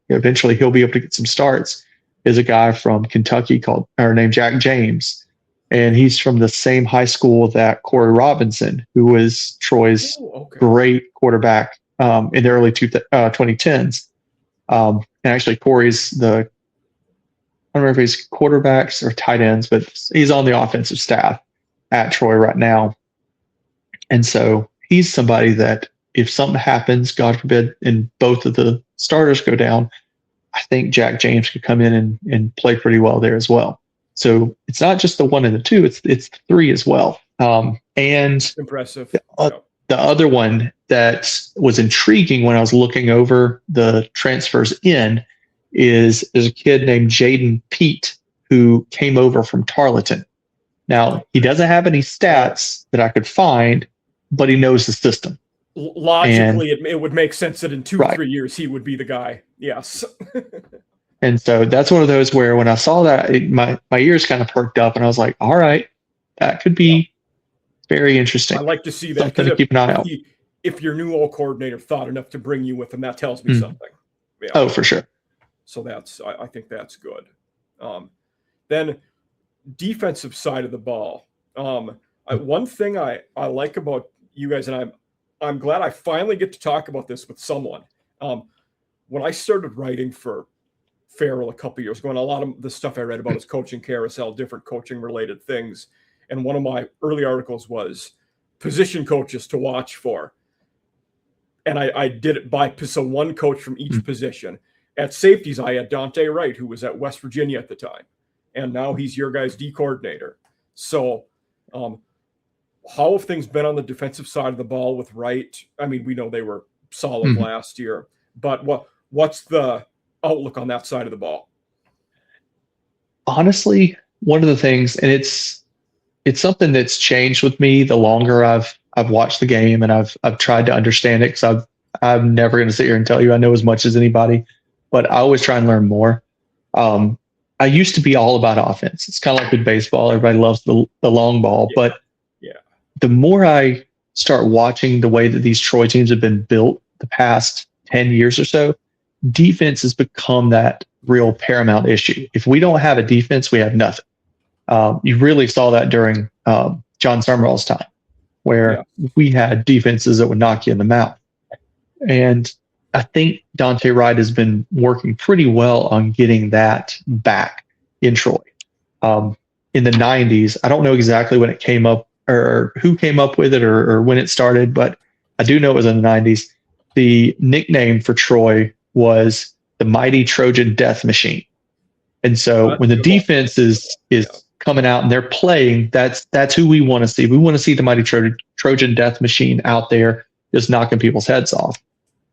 eventually he'll be able to get some starts, is a guy from Kentucky named Jack James. And he's from the same high school that Corey Robinson, who was Troy's great quarterback in the early 2010s. And actually Corey's I don't remember if he's quarterbacks or tight ends, but he's on the offensive staff at Troy right now. And so he's somebody that if something happens, God forbid, and both of the starters go down, I think Jack James could come in and play pretty well there as well. So it's not just the 1 and the 2, it's the 3 as well. And impressive. The other one that was intriguing when I was looking over the transfers in is there's a kid named Jaden Pete who came over from Tarleton. Now, he doesn't have any stats that I could find, but he knows the system. Logically, it would make sense that in 2 or 3 years he would be the guy. Yes. And so that's one of those where when I saw that, my ears kind of perked up and I was like, all right, that could be very interesting. I like to see that. Something to keep an eye out. If your new O coordinator thought enough to bring you with him, that tells me something. Yeah. Oh, for sure. So I think that's good. Then defensive side of the ball. One thing I like about you guys, and I'm glad I finally get to talk about this with someone. When I started writing for Farrell a couple years ago, and a lot of the stuff I read about is coaching carousel, different coaching related things. And one of my early articles was position coaches to watch for. And I did it so one coach from each position. At safeties, I had Dante Wright, who was at West Virginia at the time. And now he's your guys' D coordinator. So how have things been on the defensive side of the ball with Wright? I mean, we know they were solid last year, but what's the outlook on that side of the ball? Honestly, one of the things, and it's it's something that's changed with me the longer I've watched the game and I've tried to understand it, because I'm never going to sit here and tell you I know as much as anybody, but I always try and learn more. I used to be all about offense. It's kind of like with baseball. Everybody loves the long ball, but the more I start watching the way that these Troy teams have been built the past 10 years or so, defense has become that real paramount issue. If we don't have a defense, we have nothing. You really saw that during John Summerall's time, where we had defenses that would knock you in the mouth. And I think Dante Wright has been working pretty well on getting that back in Troy. In the 90s, I don't know exactly when it came up or who came up with it or when it started, but I do know it was in the 90s. The nickname for Troy was the Mighty Trojan Death Machine. And so when the defense is coming out and they're playing, that's who we want to see. We want to see the Mighty Trojan Death Machine out there just knocking people's heads off.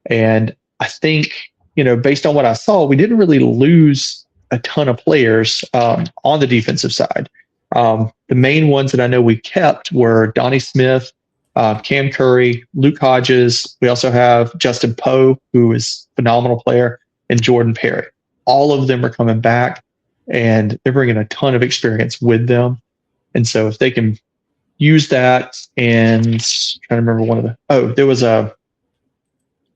And I think, based on what I saw, we didn't really lose a ton of players on the defensive side. The main ones that I know we kept were Donnie Smith, Cam Curry, Luke Hodges. We also have Justin Poe, who is a phenomenal player, and Jordan Perry. All of them are coming back, and they're bringing a ton of experience with them. And so if they can use that, and I'm trying to remember there was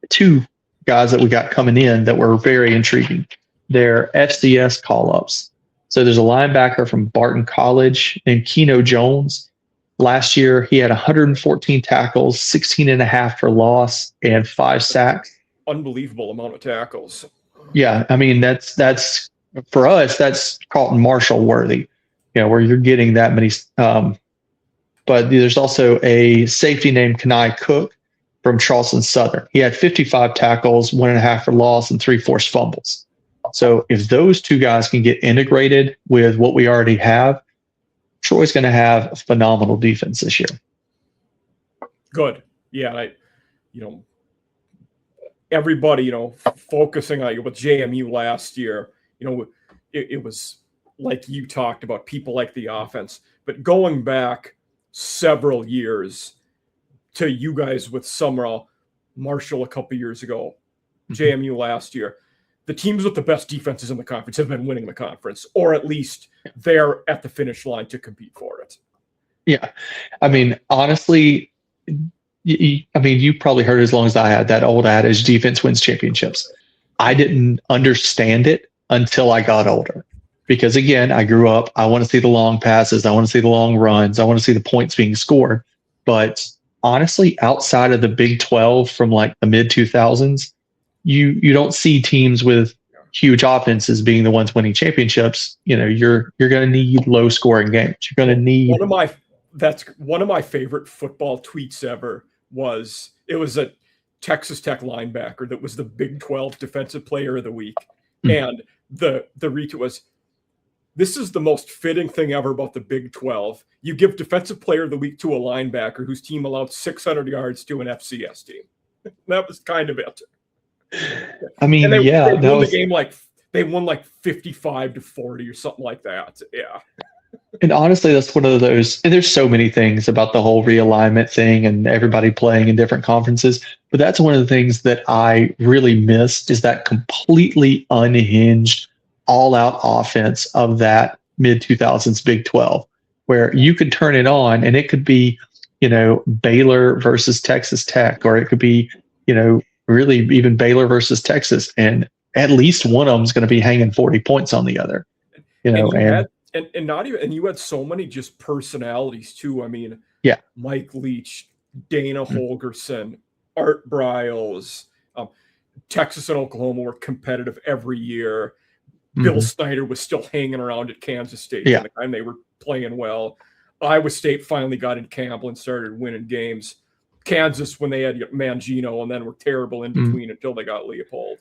two guys that we got coming in that were very intriguing. They're FCS call-ups. So there's a linebacker from Barton College named Keno Jones. Last year, he had 114 tackles, 16 and a half for loss, and 5 sacks. Unbelievable amount of tackles. Yeah, I mean, that's for us, that's Carlton Marshall worthy, where you're getting that many. But there's also a safety named Kenai Cook from Charleston Southern. He had 55 tackles, 1.5 for loss, and 3 forced fumbles. So if those two guys can get integrated with what we already have, Troy's going to have a phenomenal defense this year. Good. Yeah. Everybody, focusing on with JMU last year, it was like you talked about, people like the offense, but going back several years to you guys with Summerall, Marshall a couple years ago, JMU last year, the teams with the best defenses in the conference have been winning the conference, or at least they're at the finish line to compete for it. Yeah. I mean, honestly, you probably heard as long as I had that old adage, defense wins championships. I didn't understand it until I got older, because again, I grew up, I want to see the long passes. I want to see the long runs. I want to see the points being scored. But honestly, outside of the Big 12 from like the mid 2000s, you don't see teams with huge offenses being the ones winning championships. You're going to need low scoring games. You're going to need that's one of my favorite football tweets ever. It was a Texas Tech linebacker that was the Big 12 Defensive Player of the Week. And the retweet was, "This is the most fitting thing ever about the Big 12. You give Defensive Player of the Week to a linebacker whose team allowed 600 yards to an FCS team." That was kind of it. I mean, they won the game they won 55-40 or something like that. Yeah. And honestly, that's one of those, and there's so many things about the whole realignment thing and everybody playing in different conferences, but that's one of the things that I really missed, is that completely unhinged, all-out offense of that mid-2000s Big 12, where you could turn it on and it could be, Baylor versus Texas Tech, or it could be, really even Baylor versus Texas, and at least one of them is going to be hanging 40 points on the other. And you had so many just personalities too. I mean, Mike Leach, Dana Holgerson, Art Briles, Texas and Oklahoma were competitive every year. Bill Snyder was still hanging around at Kansas State at the time they were playing well. Iowa State finally got in Campbell and started winning games. Kansas, when they had Mangino, and then were terrible in between until they got Leopold.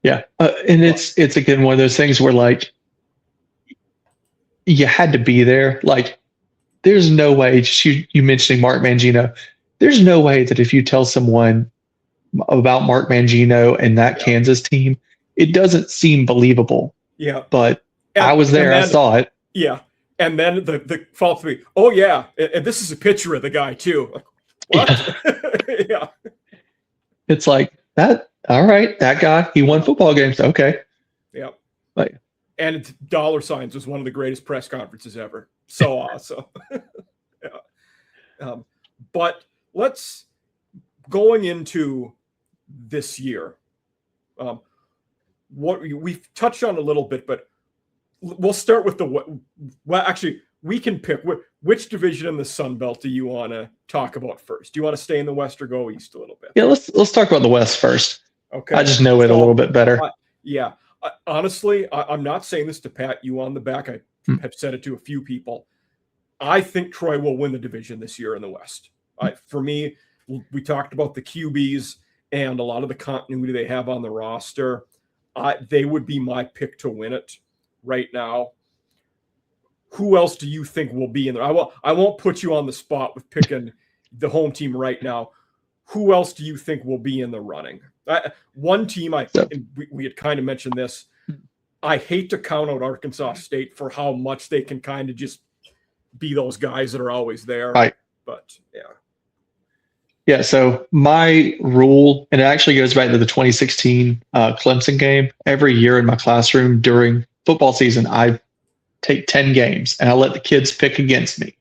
Yeah. And it's again one of those things where you had to be there. There's no way, you mentioning Mark Mangino, there's no way that if you tell someone about Mark Mangino and that Kansas team, it doesn't seem believable. Yeah. But I was there, I saw it. Yeah. And then the follow-up to me, oh yeah, and this is a picture of the guy too. Like, what? Yeah. Yeah. It's like that. All right, that guy, he won football games. Okay. Yeah. Like, and dollar signs was one of the greatest press conferences ever. So awesome. Yeah. But let's going into this year. What we've touched on a little bit, but we'll start with actually, we can pick which division in the Sun Belt do you want to talk about first? Do you want to stay in the West or go East a little bit? yeah, let's talk about the West first. Okay. I just know it a little bit better. Yeah. Honestly, I'm not saying this to pat you on the back. I have said it to a few people. I think Troy will win the division this year in the West. For me, we talked about the QBs and a lot of the continuity they have on the roster. They would be my pick to win it right now. Who else do you think will be in there? I won't put you on the spot with picking the home team right now. Who else do you think will be in the running? One team, we had kind of mentioned this. I hate to count out Arkansas State for how much they can kind of just be those guys that are always there. Right. But yeah. Yeah. So my rule, and it actually goes back to the 2016 Clemson game. Every year in my classroom during football season, I take 10 games and I let the kids pick against me.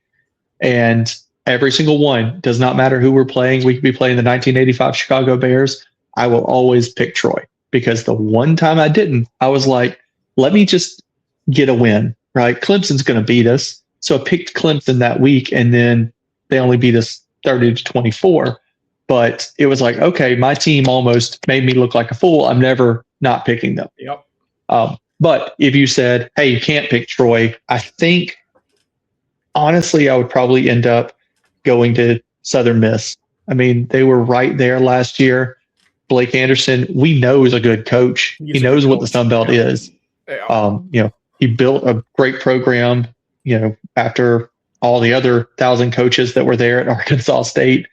And every single one, does not matter who we're playing. We could be playing the 1985 Chicago Bears. I will always pick Troy, because the one time I didn't, I was like, let me just get a win, right? Clemson's going to beat us. So I picked Clemson that week, and then they only beat us 30-24. But it was like, okay, my team almost made me look like a fool. I'm never not picking them. Yep. But if you said, hey, you can't pick Troy, I think, honestly, I would probably end up going to Southern Miss. I mean, they were right there last year. Blake Anderson, we know, is a good coach. He knows what the Sun Belt is. Yeah. He built a great program, after all the other 1,000 coaches that were there at Arkansas State.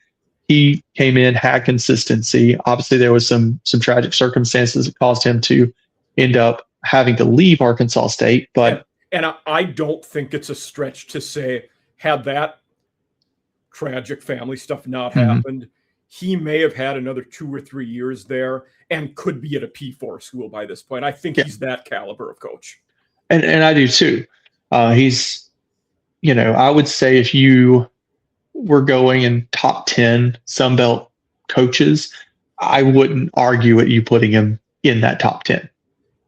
He came in, had consistency. Obviously, there was some tragic circumstances that caused him to end up having to leave Arkansas State. But and I don't think it's a stretch to say, had that tragic family stuff not happened, he may have had another 2 or 3 years there and could be at a P4 school by this point. I think he's that caliber of coach. And I do too. He's, I would say if you were going in top 10 Sun Belt coaches, I wouldn't argue at you putting him in that top 10.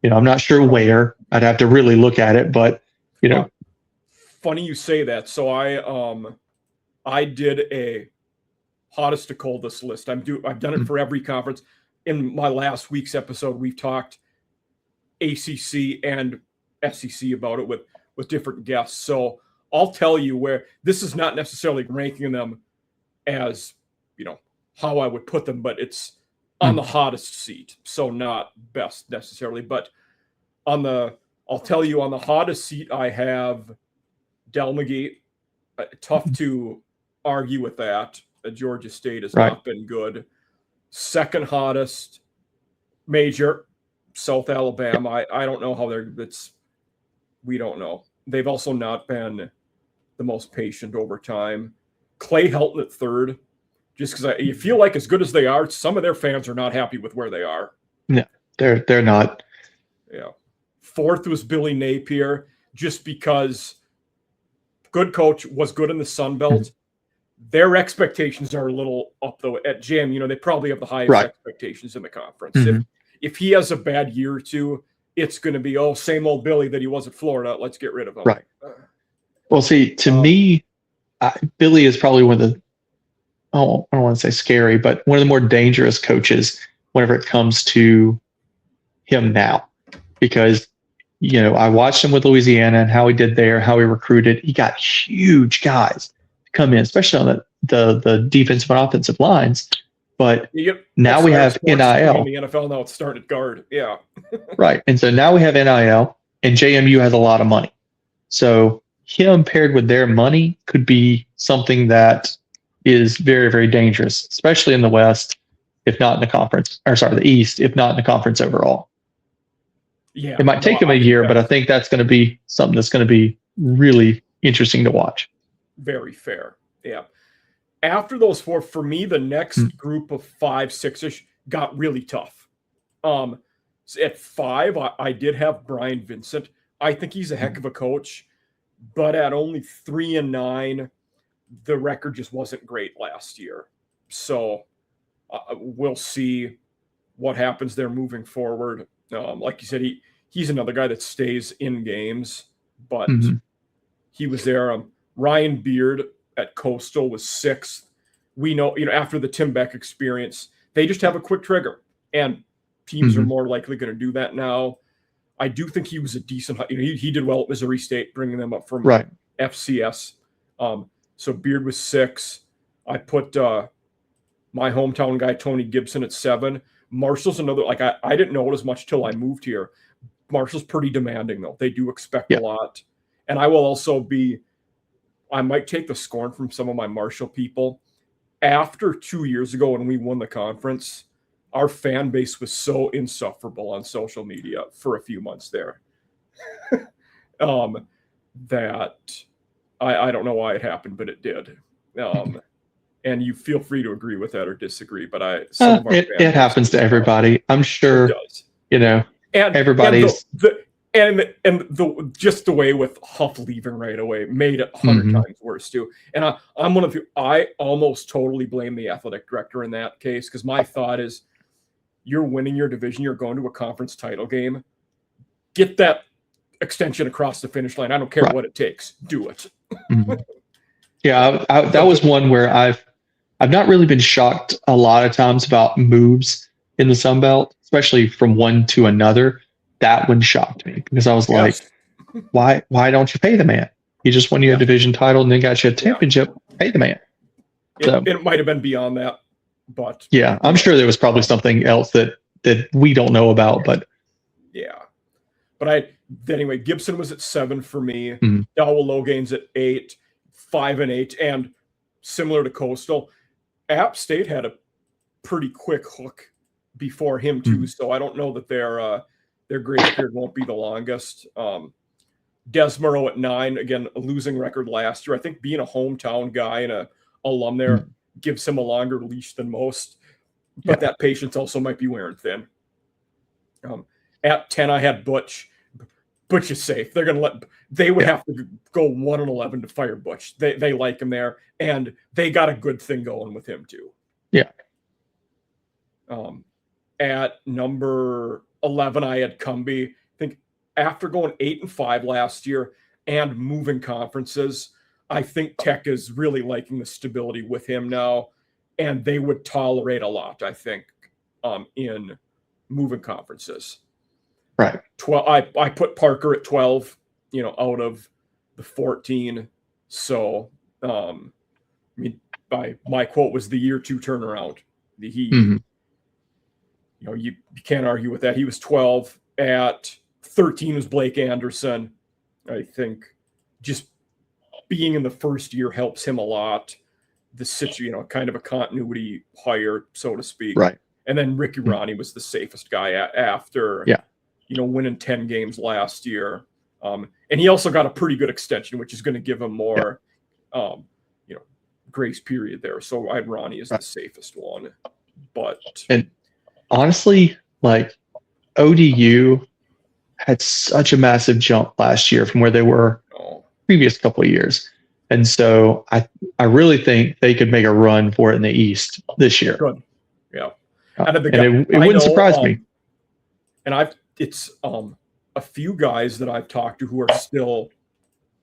I'm not sure where. I'd have to really look at it, but funny you say that. So I did a hottest to coldest list. I've done it for every conference. In my last week's episode, we've talked ACC and SEC about it with different guests. So I'll tell you where this is not necessarily ranking them as, how I would put them, but it's on the hottest seat. So not best necessarily, but I'll tell you, on the hottest seat, I have Del McGee. Tough to argue with that. Georgia State has not been good. Second hottest, Major, South Alabama. I don't know how we don't know. They've also not been the most patient over time. Clay Helton at third, just because you feel like, as good as they are, some of their fans are not happy with where they are. No, they're not. Yeah. Fourth was Billy Napier, just because good coach, was good in the Sun Belt. Their expectations are a little up, though. At JM, they probably have the highest expectations in the conference. If he has a bad year or two, it's going to be, same old Billy that he was at Florida. Let's get rid of him. Right. Well, see, to me, Billy is probably one of the, I don't want to say scary, but one of the more dangerous coaches whenever it comes to him now. Because, I watched him with Louisiana and how he did there, how he recruited. He got huge guys to come in, especially on the defensive and offensive lines. But now we have NIL. In the NFL now, it's started guard. Yeah. Right. And so now we have NIL, and JMU has a lot of money. So him paired with their money could be something that is very, very dangerous, especially in the West, if not in the conference, the East, if not in the conference overall. Yeah. It might take him a year, but I think that's going to be something that's going to be really interesting to watch. Very fair. Yeah. After those four, for me, the next group of 5, 6-ish got really tough. So at 5, I did have Brian Vincent. I think he's a heck of a coach, but at only 3-9, the record just wasn't great last year. So we'll see what happens there moving forward. Like you said, he's another guy that stays in games, but he was there. Ryan Beard at Coastal was 6th. We know, after the Tim Beck experience, they just have a quick trigger, and teams are more likely going to do that now. I do think he was a decent, he did well at Missouri State, bringing them up from FCS. So Beard was 6. I put my hometown guy, Tony Gibson, at 7. Marshall's another, I didn't know it as much till I moved here. Marshall's pretty demanding, though. They do expect a lot. And I will also I might take the scorn from some of my Marshall people. After 2 years ago when we won the conference, our fan base was so insufferable on social media for a few months there that I don't know why it happened, but it did. And you feel free to agree with that or disagree, but it happens to everybody. I'm sure, it does. And everybody's and just the way with Huff leaving right away made it 100 times worse too. And I'm one of you. I almost totally blame the athletic director in that case, because my thought is, you're winning your division, you're going to a conference title game, get that extension across the finish line. I don't care what it takes. Do it. Yeah, that was one where I've not really been shocked a lot of times about moves in the Sun Belt, especially from one to another. That one shocked me because I was like, why don't you pay the man? He just won you a division title and then got you a championship. Pay the man. It might have been beyond that, but I'm sure there was probably something else that we don't know about, but anyway, Gibson was at 7 for me. Dowell Logain's at 8, 5 and 8, and similar to Coastal, App State had a pretty quick hook before him too. So I don't know that their grace period won't be the longest. Desmero at 9, again, a losing record last year. I think being a hometown guy and a alum there gives him a longer leash than most, but that patience also might be wearing thin. At 10, I had Butch. Butch is safe. They would have to go 1-11 to fire Butch. They like him there, and they got a good thing going with him too. At number 11, I had Cumbie. I think after going 8-5 last year and moving conferences, I think Tech is really liking the stability with him now, and they would tolerate a lot, I think, in moving conferences. Right. 12. I put Parker at 12, out of the 14. So, my quote was the year 2 turnaround. You can't argue with that. He was 12. At 13 was Blake Anderson. I think just being in the first year helps him a lot. The kind of a continuity hire, so to speak. Right. And then Ricky Ronnie was the safest guy after, winning 10 games last year. And he also got a pretty good extension, which is going to give him more, grace period there. So I had Ronnie as the safest one. And honestly, ODU had such a massive jump last year from where they were previous couple of years. And so I really think they could make a run for it in the East this year. Good. Yeah. And it wouldn't surprise me. And it's a few guys that I've talked to who are still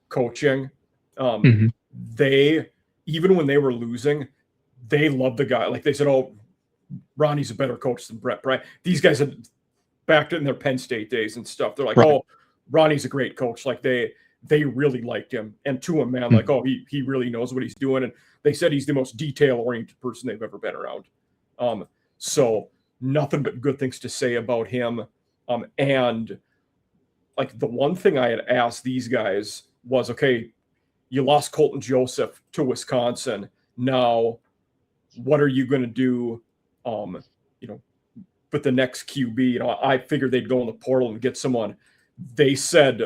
coaching. They, even when they were losing, they loved the guy. Like they said, Ronnie's a better coach than Brett. Right? These guys had back in their Penn State days and stuff. They're like, Ronnie's a great coach. Like they really liked him. And to him, man, he really knows what he's doing. And they said he's the most detail-oriented person they've ever been around. So nothing but good things to say about him. And the one thing I had asked these guys was, okay, you lost Colton Joseph to Wisconsin. Now, what are you going to do, with the next QB? I figured they'd go in the portal and get someone. They said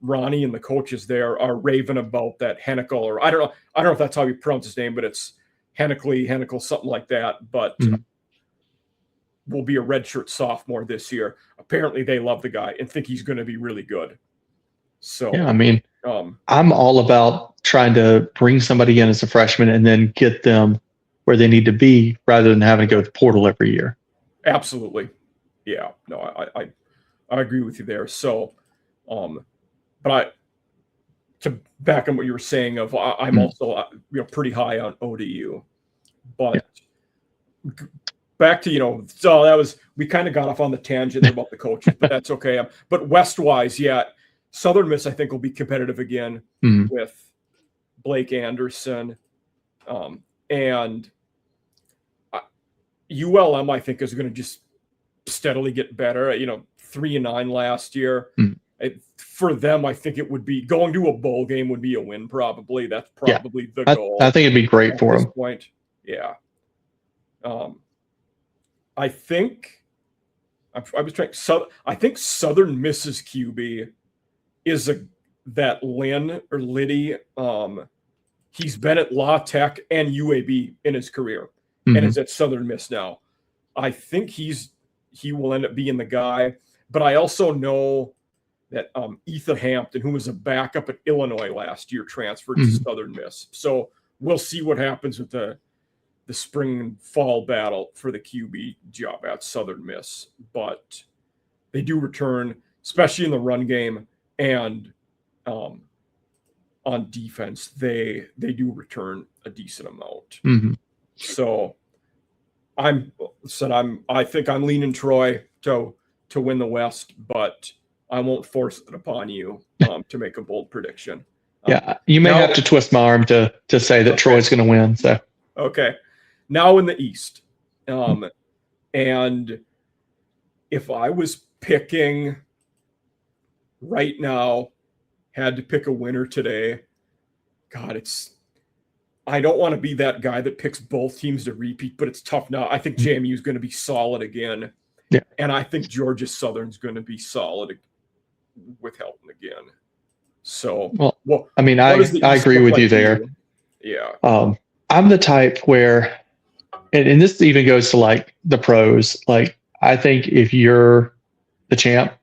Ronnie and the coaches there are raving about that Hennikel, or I don't know if that's how you pronounce his name, but it's Hennikel, something like that. But will be a redshirt sophomore this year. Apparently, they love the guy and think he's going to be really good. So yeah, I mean, I'm all about trying to bring somebody in as a freshman and then get them where they need to be, rather than having to go to the portal every year. Absolutely, yeah. No, I agree with you there. So, but to back on what you were saying, I'm also pretty high on ODU, but back to so that was, we kind of got off on the tangent about the coaches, but that's okay. But West-wise, yeah, Southern Miss I think will be competitive again with Blake Anderson, and ULM I think is going to just steadily get better. 3-9 last year. For them, I think it would be going to a bowl game would be a win. Probably that's probably the goal. I think it'd be great for them. Point, yeah. I think I was trying. So I think Southern Miss's QB is that Lynn or Liddy. He's been at La Tech and UAB in his career, and is at Southern Miss now. I think he will end up being the guy. But I also know that Ethan Hampton, who was a backup at Illinois last year, transferred to Southern Miss. So we'll see what happens with the spring and fall battle for the QB job at Southern Miss. But they do return, especially in the run game and on defense. They do return a decent amount. So I think I'm leaning Troy to win the West, but I won't force it upon you to make a bold prediction. Yeah, you may have to twist my arm to say that Troy's going to win. So okay, now in the East, and if I was picking right now, had to pick a winner today, God, I don't want to be that guy that picks both teams to repeat, but it's tough now. I think JMU is going to be solid again. Yeah. And I think Georgia Southern's going to be solid with Helton again. So, well I mean, I agree with you there. Yeah. I'm the type where, and this even goes to like the pros. Like, I think if you're the champ,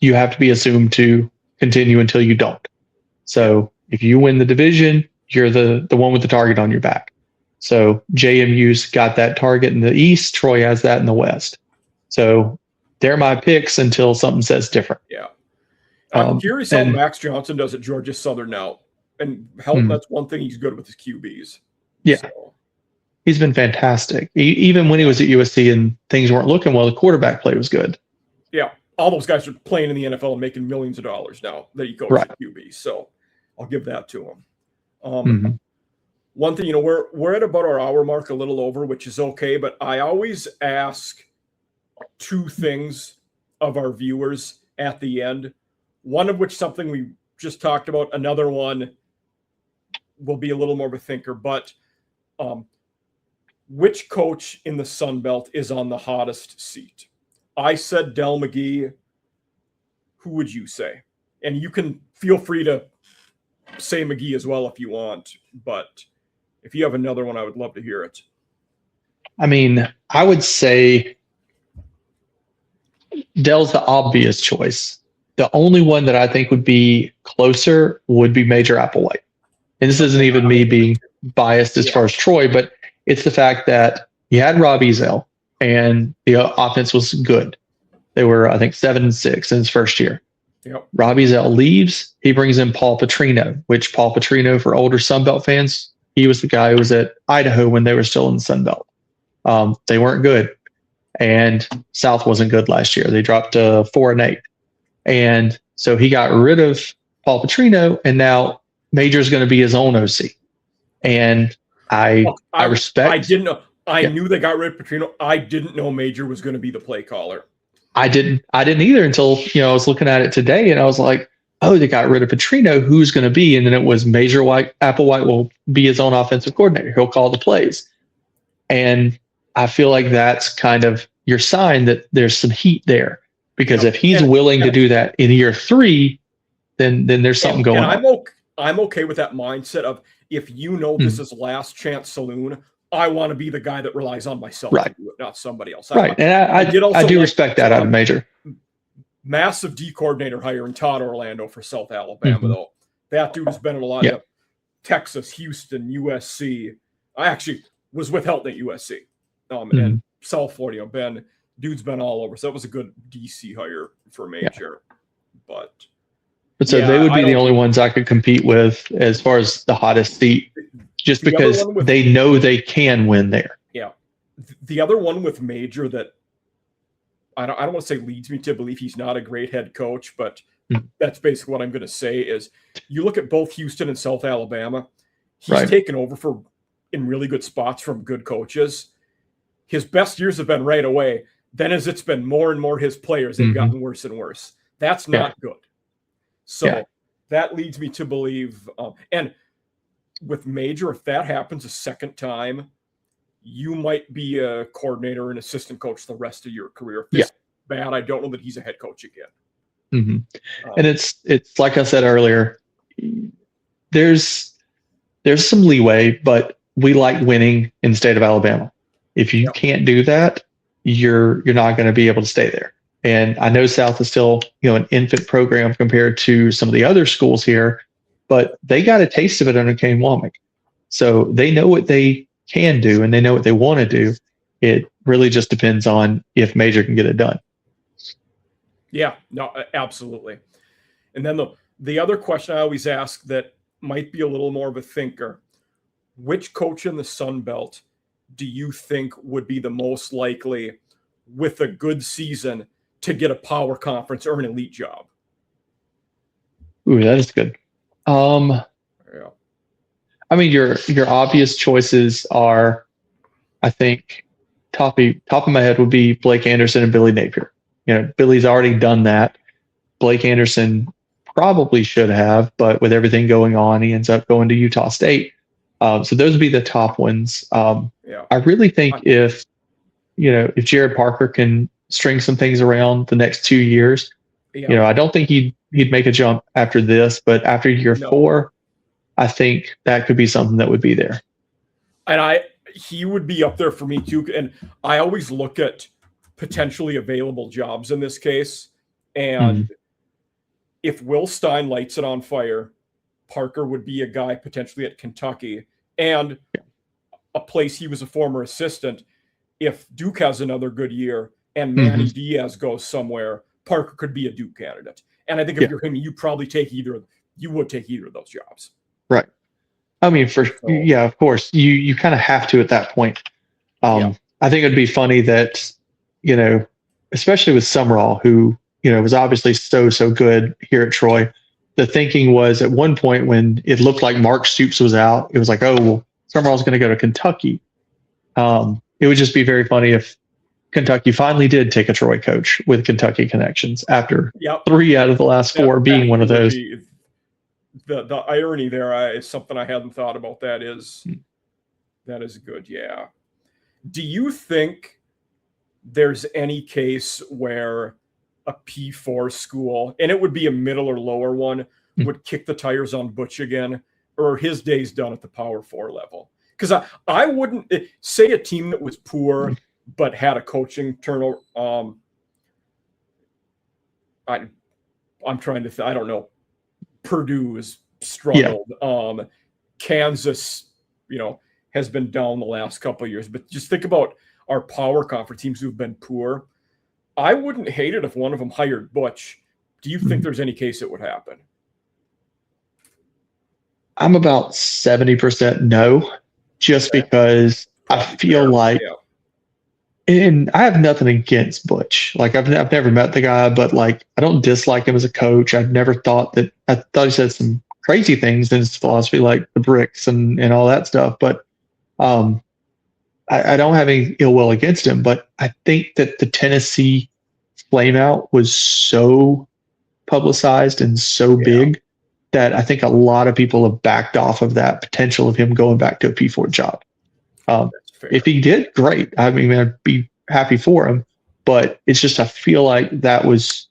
you have to be assumed to continue until you don't. So if you win the division, you're the one with the target on your back. So JMU's got that target in the East. Troy has that in the West. So they're my picks until something says different. Yeah. I'm curious how Max Johnson does at Georgia Southern now. And Helton, that's one thing he's good with his QBs. Yeah. So. He's been fantastic. Even when he was at USC and things weren't looking well, the quarterback play was good. Yeah. All those guys are playing in the NFL and making millions of dollars now that he coaches QB. So I'll give that to him. One thing, we're at about our hour mark, a little over, which is okay. But I always ask two things of our viewers at the end. One of which something we just talked about. Another one will be a little more of a thinker. But which coach in the Sun Belt is on the hottest seat? I said Del McGee. Who would you say? And you can feel free to say McGee as well if you want. But if you have another one, I would love to hear it. I mean, I would say Dell's the obvious choice. The only one that I think would be closer would be Major Applewhite. And this isn't even me being biased as far as Troy, but it's the fact that you had Rob Ezell and the offense was good. They were, I think, 7-6 in his first year. Yep. Rob Ezell leaves. He brings in Paul Petrino, which Paul Petrino, for older Sunbelt fans, he was the guy who was at Idaho when they were still in the Sunbelt. They weren't good. And South wasn't good last year. They dropped 4-8. And so he got rid of Paul Petrino, and now Major's going to be his own OC. And I respect. I didn't know. I knew they got rid of Petrino. I didn't know Major was going to be the play caller. I didn't either until I was looking at it today, and I was like, oh, they got rid of Petrino. Who's going to be? And then it was Major Applewhite will be his own offensive coordinator. He'll call the plays. And I feel like that's kind of your sign that there's some heat there, because if he's willing to do that in year 3, then there's something going on. I'm okay with that mindset of, if you know this is last chance saloon, I want to be the guy that relies on myself to do it, not somebody else. Right. And I do respect that out of Major. Massive D coordinator hire in Todd Orlando for South Alabama, though. That dude has been in a lot of Texas, Houston, USC. I actually was with Helton at USC. And South Florida, dude's been all over. So that was a good DC hire for Major. But so they would be the only ones I could compete with as far as the hottest seat, just because they know they can win there. Yeah. The other one with Major that I don't want to say leads me to believe he's not a great head coach, but that's basically what I'm going to say is, you look at both Houston and South Alabama, he's taken over in really good spots from good coaches. His best years have been right away. Then as it's been more and more his players, they've gotten worse and worse. That's not good. So that leads me to believe, and with Major, if that happens a second time, you might be a coordinator and assistant coach the rest of your career. If this is bad, I don't know that he's a head coach again. And it's like I said earlier, there's some leeway, but we like winning in the state of Alabama. If you can't do that, you're not going to be able to stay there. And I know South is still, an infant program compared to some of the other schools here, but they got a taste of it under Kane Womack. So they know what they can do and they know what they want to do. It really just depends on if Major can get it done. Yeah, no, absolutely. And then the other question I always ask that might be a little more of a thinker, which coach in the Sun Belt do you think would be the most likely with a good season to get a power conference or an elite job? Ooh, that is good. I mean, your obvious choices are, I think, top of my head would be Blake Anderson and Billy Napier. Billy's already done that. Blake Anderson probably should have, but with everything going on, he ends up going to Utah State. So those would be the top ones. I really think if Gerad Parker can string some things around the next 2 years, I don't think he'd make a jump after this, but after year 4, I think that could be something that would be there. And he would be up there for me too. And I always look at potentially available jobs in this case. And if Will Stein lights it on fire, Parker would be a guy potentially at Kentucky, and a place he was a former assistant. If Duke has another good year and Manny Diaz goes somewhere, Parker could be a Duke candidate. And I think if you're him, you would take either of those jobs. Right. I mean, of course, you kind of have to at that point. I think it'd be funny that, especially with Summerall, who, was obviously so good here at Troy. The thinking was at one point when it looked like Mark Stoops was out, it was like, oh, well, Summerall's going to go to Kentucky. It would just be very funny if Kentucky finally did take a Troy coach with Kentucky connections after 3 out of the last 4 being one of those. The irony there is something I hadn't thought about. That is good. Yeah. Do you think there's any case where a P4 school, and it would be a middle or lower one, would kick the tires on Butch again, or his day's done at the Power 4 level? Because I wouldn't say a team that was poor but had a coaching turnover. I'm trying to I don't know. Purdue has struggled. Kansas, has been down the last couple of years. But just think about our power conference teams who've been poor. I wouldn't hate it if one of them hired Butch. Do you think there's any case it would happen? I'm about 70% no, just because I feel like, and I have nothing against Butch. Like I've never met the guy, but like I don't dislike him as a coach. I thought he said some crazy things in his philosophy, like the bricks and all that stuff. But I don't have any ill will against him. But I think that the Tennessee flameout was so publicized and so big that I think a lot of people have backed off of that potential of him going back to a P4 job. If he did, great. I mean, I'd be happy for him. But it's just I feel like that was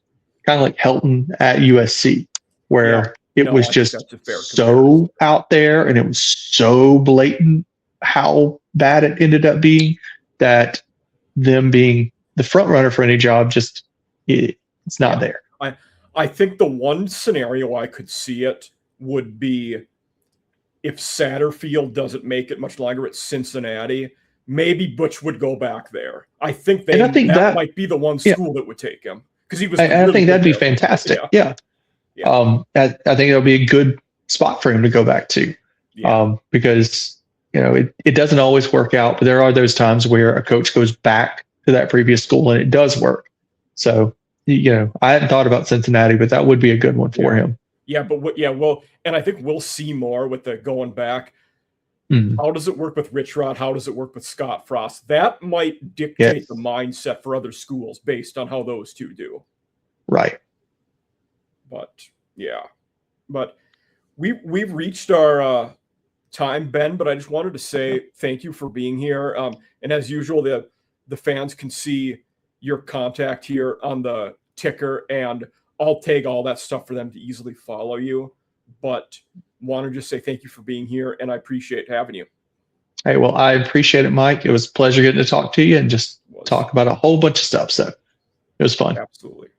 kind of like Helton at USC. where it No, was I think just that's a fair so out there and it was so blatant how bad it ended up being that them being the front runner for any job it's not there. I think the one scenario I could see it would be if Satterfield doesn't make it much longer at Cincinnati, maybe Butch would go back there. I think that might be the one school that would take him because he was. I think that'd be fantastic. Yeah. I think it'll be a good spot for him to go back to, because it doesn't always work out, but there are those times where a coach goes back to that previous school and it does work. So I hadn't thought about Cincinnati, but that would be a good one for him. Yeah, but and I think we'll see more with the going back. How does it work with Rich Rod? How does it work with Scott Frost? That might dictate the mindset for other schools based on how those two do. Right. But we've reached our time, Ben. But I just wanted to say thank you for being here. And as usual, the fans can see your contact here on the ticker, and I'll tag all that stuff for them to easily follow you. But want to just say thank you for being here, and I appreciate having you. Hey, well, I appreciate it, Mike. It was a pleasure getting to talk to you and just talk about a whole bunch of stuff. So it was fun. Absolutely.